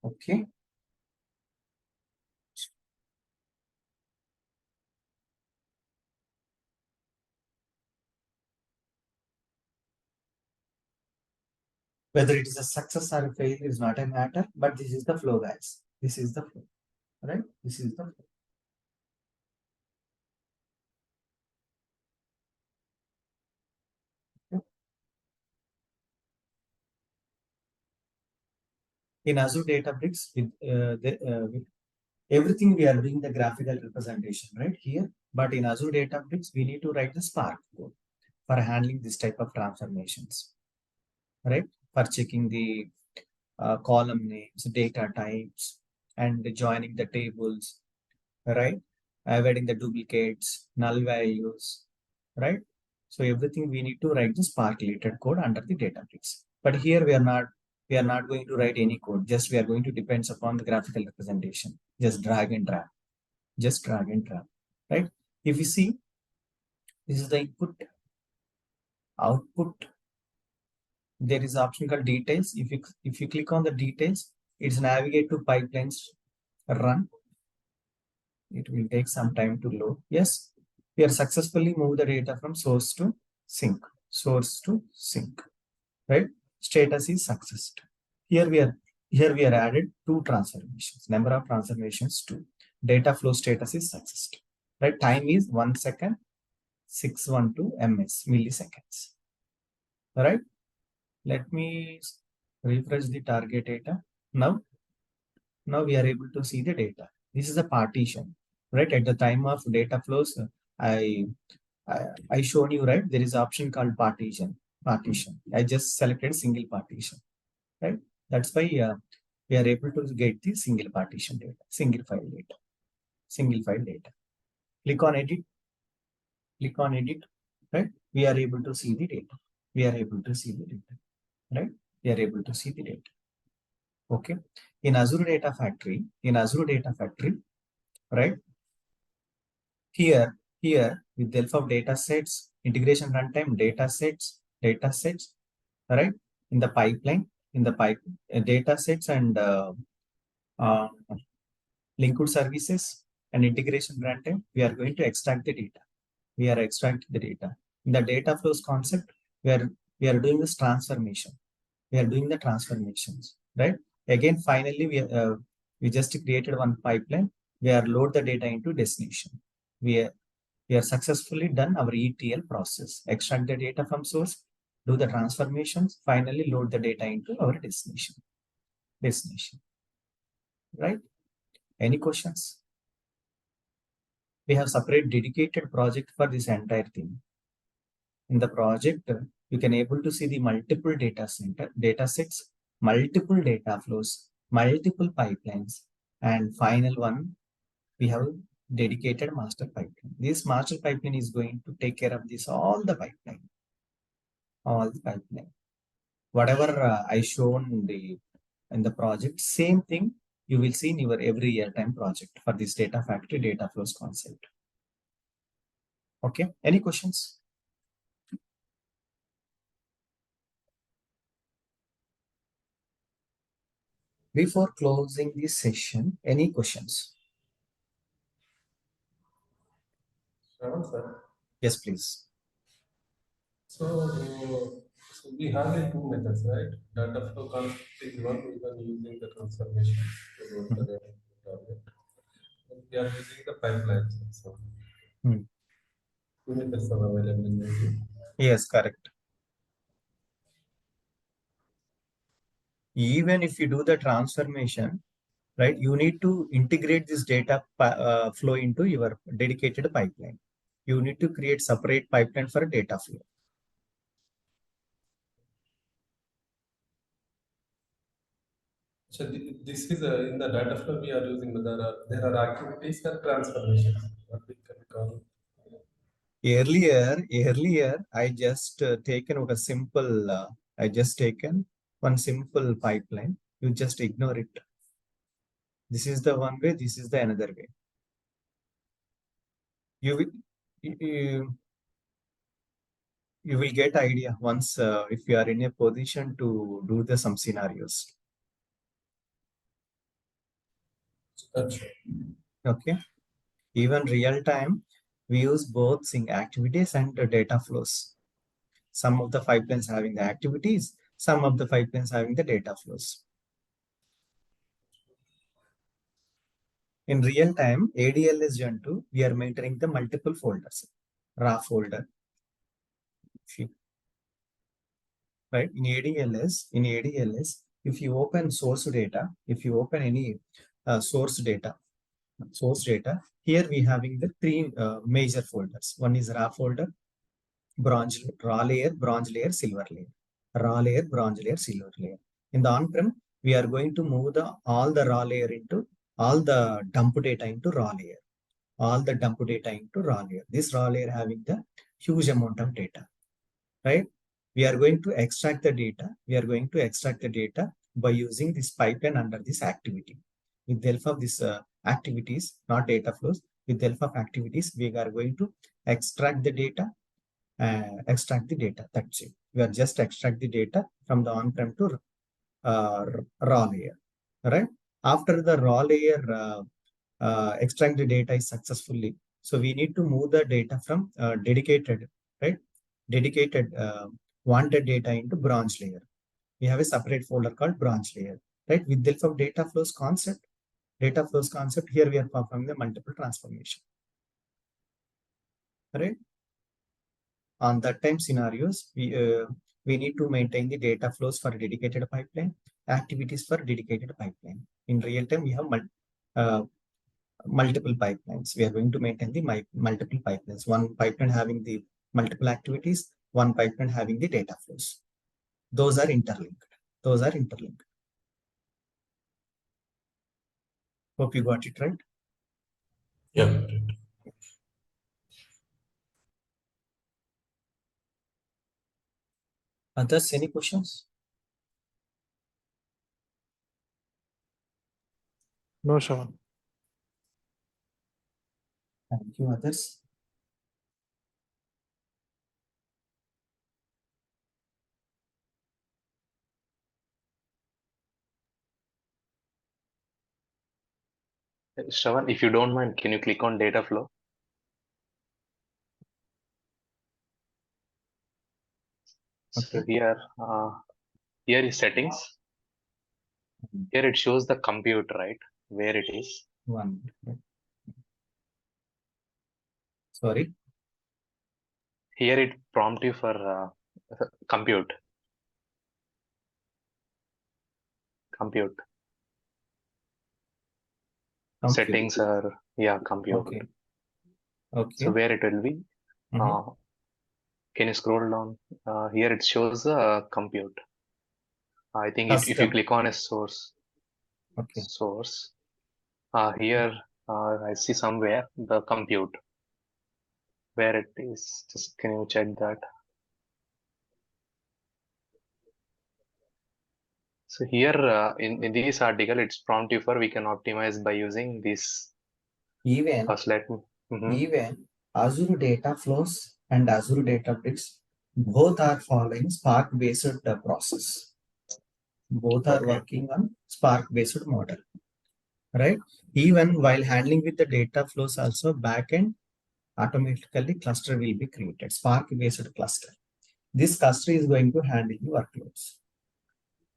Okay. Whether it is a success or a failure is not a matter, but this is the flow, guys. This is the flow, right? This is the flow. Okay. In Azure Databricks, with everything we are doing the graphical representation right here, but in Azure Databricks, we need to write the Spark code for handling this type of transformations, right? For checking the column names, data types, and joining the tables, right? Avoiding the duplicates, null values, right? So everything we need to write the Spark related code under the Databricks. But here we are not going to write any code. Just we are going to depends upon the graphical representation. Just drag and drag. Just drag and drag, right? If you see, this is the input, output. There is an option called details. If you click on the details, it's navigate to pipelines run. It will take some time to load. Yes, we are successfully moved the data from source to sink. Source to sink, right? Status is successed. Here we are added 2 transformations. Number of transformations 2. Data flow status is successed. Right? Time is 1 second, 612 ms milliseconds. All right. Let me refresh the target data. Now we are able to see the data. This is a partition, right? At the time of data flows, I shown you, right? There is an option called partition. I just selected single partition, right? That's why we are able to get the single partition data, single file data. Click on edit, right? We are able to see the data. Right? We are able to see the data. Okay. In Azure Data Factory, right? Here with the help of data sets, integration runtime, data sets, right? In the pipeline, data sets and linked services and integration runtime, we are going to extract the data. In the data flows concept, we are doing this transformation. We are doing the transformations, right? Again, finally, we just created one pipeline. We are load the data into destination. We are successfully done our ETL process. Extract the data from source, do the transformations, finally load the data into our destination. Right? Any questions? We have separate dedicated project for this entire thing. In the project, you can able to see the multiple data sets, multiple data flows, multiple pipelines, and final one, we have dedicated master pipeline. This master pipeline is going to take care of this all the pipeline. Whatever I shown in the project, same thing you will see in your every real-time project for this data factory data flows concept. Okay, any questions? Before closing this session, any questions? Sir. Yes, please. So we have like 2 methods, right? Data flow concept is one, we are using the transformation to load the data target. We are using the pipelines also. 2 methods are available in Azure. Yes, correct. Even if you do the transformation, right, you need to integrate this data flow into your dedicated pipeline. You need to create separate pipeline for data flow. So this is in the data flow we are using, but there are activities and transformations. What we can call. Earlier, I just taken a simple. I just taken one simple pipeline. You just ignore it. This is the one way. This is the another way. You will get idea once if you are in a position to do the some scenarios. Okay. Even real time, we use both sync activities and data flows. Some of the pipelines having the activities, some of the pipelines having the data flows. In real time, ADLS Gen 2, we are maintaining the multiple folders. RAW folder. Right? In ADLS, if you open source data, if you open any source data, here we having the 3 major folders. One is RAW folder, raw layer, bronze layer, silver layer. Raw layer, bronze layer, silver layer. In the on-prem, we are going to move all the raw layer into all the dump data into raw layer. All the dump data into raw layer. This raw layer having the huge amount of data, right? We are going to extract the data. We are going to extract the data by using this pipeline under this activity. With the help of this activities, not data flows, with the help of activities, we are going to extract the data. That's it. We are just extract the data from the on-prem to raw layer, right? After the raw layer extract the data is successfully, so we need to move the data from dedicated, right? Dedicated wanted data into branch layer. We have a separate folder called branch layer, right? With the help of data flows concept, here we are performing the multiple transformation, right? On that time scenarios, we need to maintain the data flows for dedicated pipeline, activities for dedicated pipeline. In real time, we have multiple pipelines. We are going to maintain the multiple pipelines. One pipeline having the multiple activities, one pipeline having the data flows. Those are interlinked. Hope you got it right. Yeah. Others, any questions? No, Shravan. Thank you, others. Shravan, if you don't mind, can you click on data flow? So Okay. here is settings. Here it shows the compute, right? Where it is. One. Sorry. Here it prompt you for compute. Compute. Settings are compute. Okay. Okay. So where it will be? Can you scroll down? Here it shows compute. I think if you click on a source, here I see somewhere the compute. Where it is? Just can you check that? So here in this article, it's prompt you for we can optimize by using this. Even Azure Data Flows and Azure Databricks both are following Spark-based process. Both are working on Spark-based model, right? Even while handling with the data flows, also backend automatically cluster will be created, Spark-based cluster. This cluster is going to handle the workloads,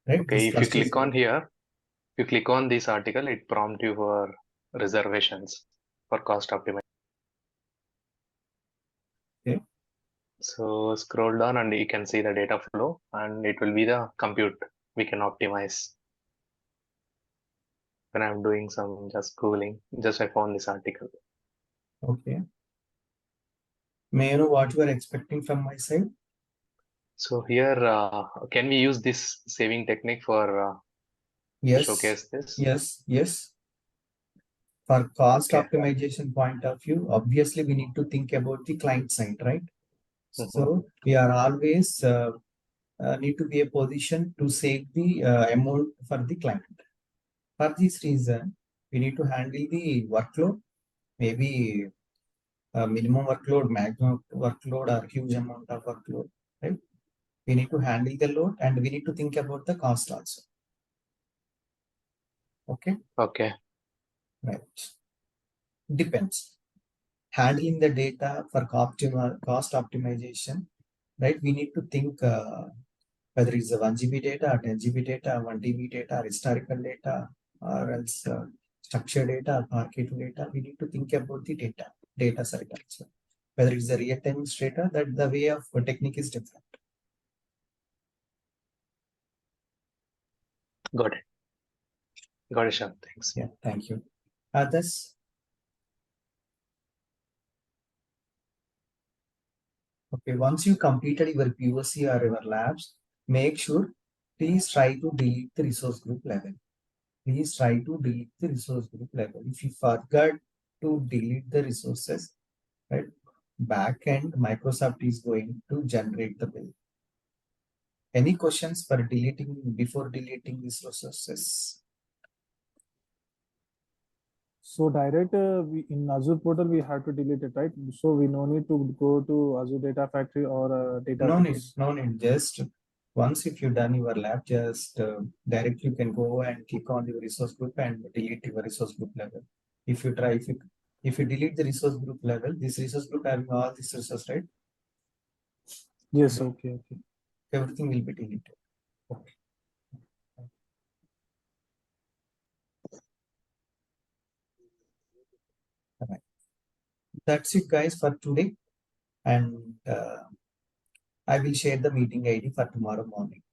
right? Okay, if you click on here, if you click on this article, it prompts you for reservations for cost optimization. Okay. So scroll down and you can see the data flow and it will be the compute we can optimize. When I'm doing some just Googling, just I found this article. Okay. May I know what you are expecting from my side? So here, can we use this saving technique for showcase this? Yes. For cost optimization point of view, obviously we need to think about the client side, right? So we are always need to be a position to save the amount for the client. For this reason, we need to handle the workload, maybe minimum workload, maximum workload, or huge amount of workload, right? We need to handle the load and we need to think about the cost also. Okay. Okay. Right. Depends. Handling the data for cost optimization, right? We need to think whether it's a 1 GB data, or 10 GB data, 1 TB data, or historical data, or else structured data, or Parquet data. We need to think about the data side also. Whether it's a real-time data, that the way of technique is different. Got it. Got it, Shyam. Thanks. Yeah, thank you. Others? Okay, once you completed your POC or your labs, make sure please try to delete the resource group level. please try to delete the resource group level. If you forgot to delete the resources, right, backend Microsoft is going to generate the bill. Any questions for deleting before deleting these resources? So direct in Azure portal we have to delete it, right? So we no need to go to Azure Data Factory or database. No need. Just once if you've done your lab, just directly you can go and click on the resource group and delete your resource group level. If you try, if you delete the resource group level, this resource group having all these resources, right? Yes. Okay. Everything will be deleted. Okay. Right. That's it, guys, for today. And I will share the meeting ID for tomorrow morning.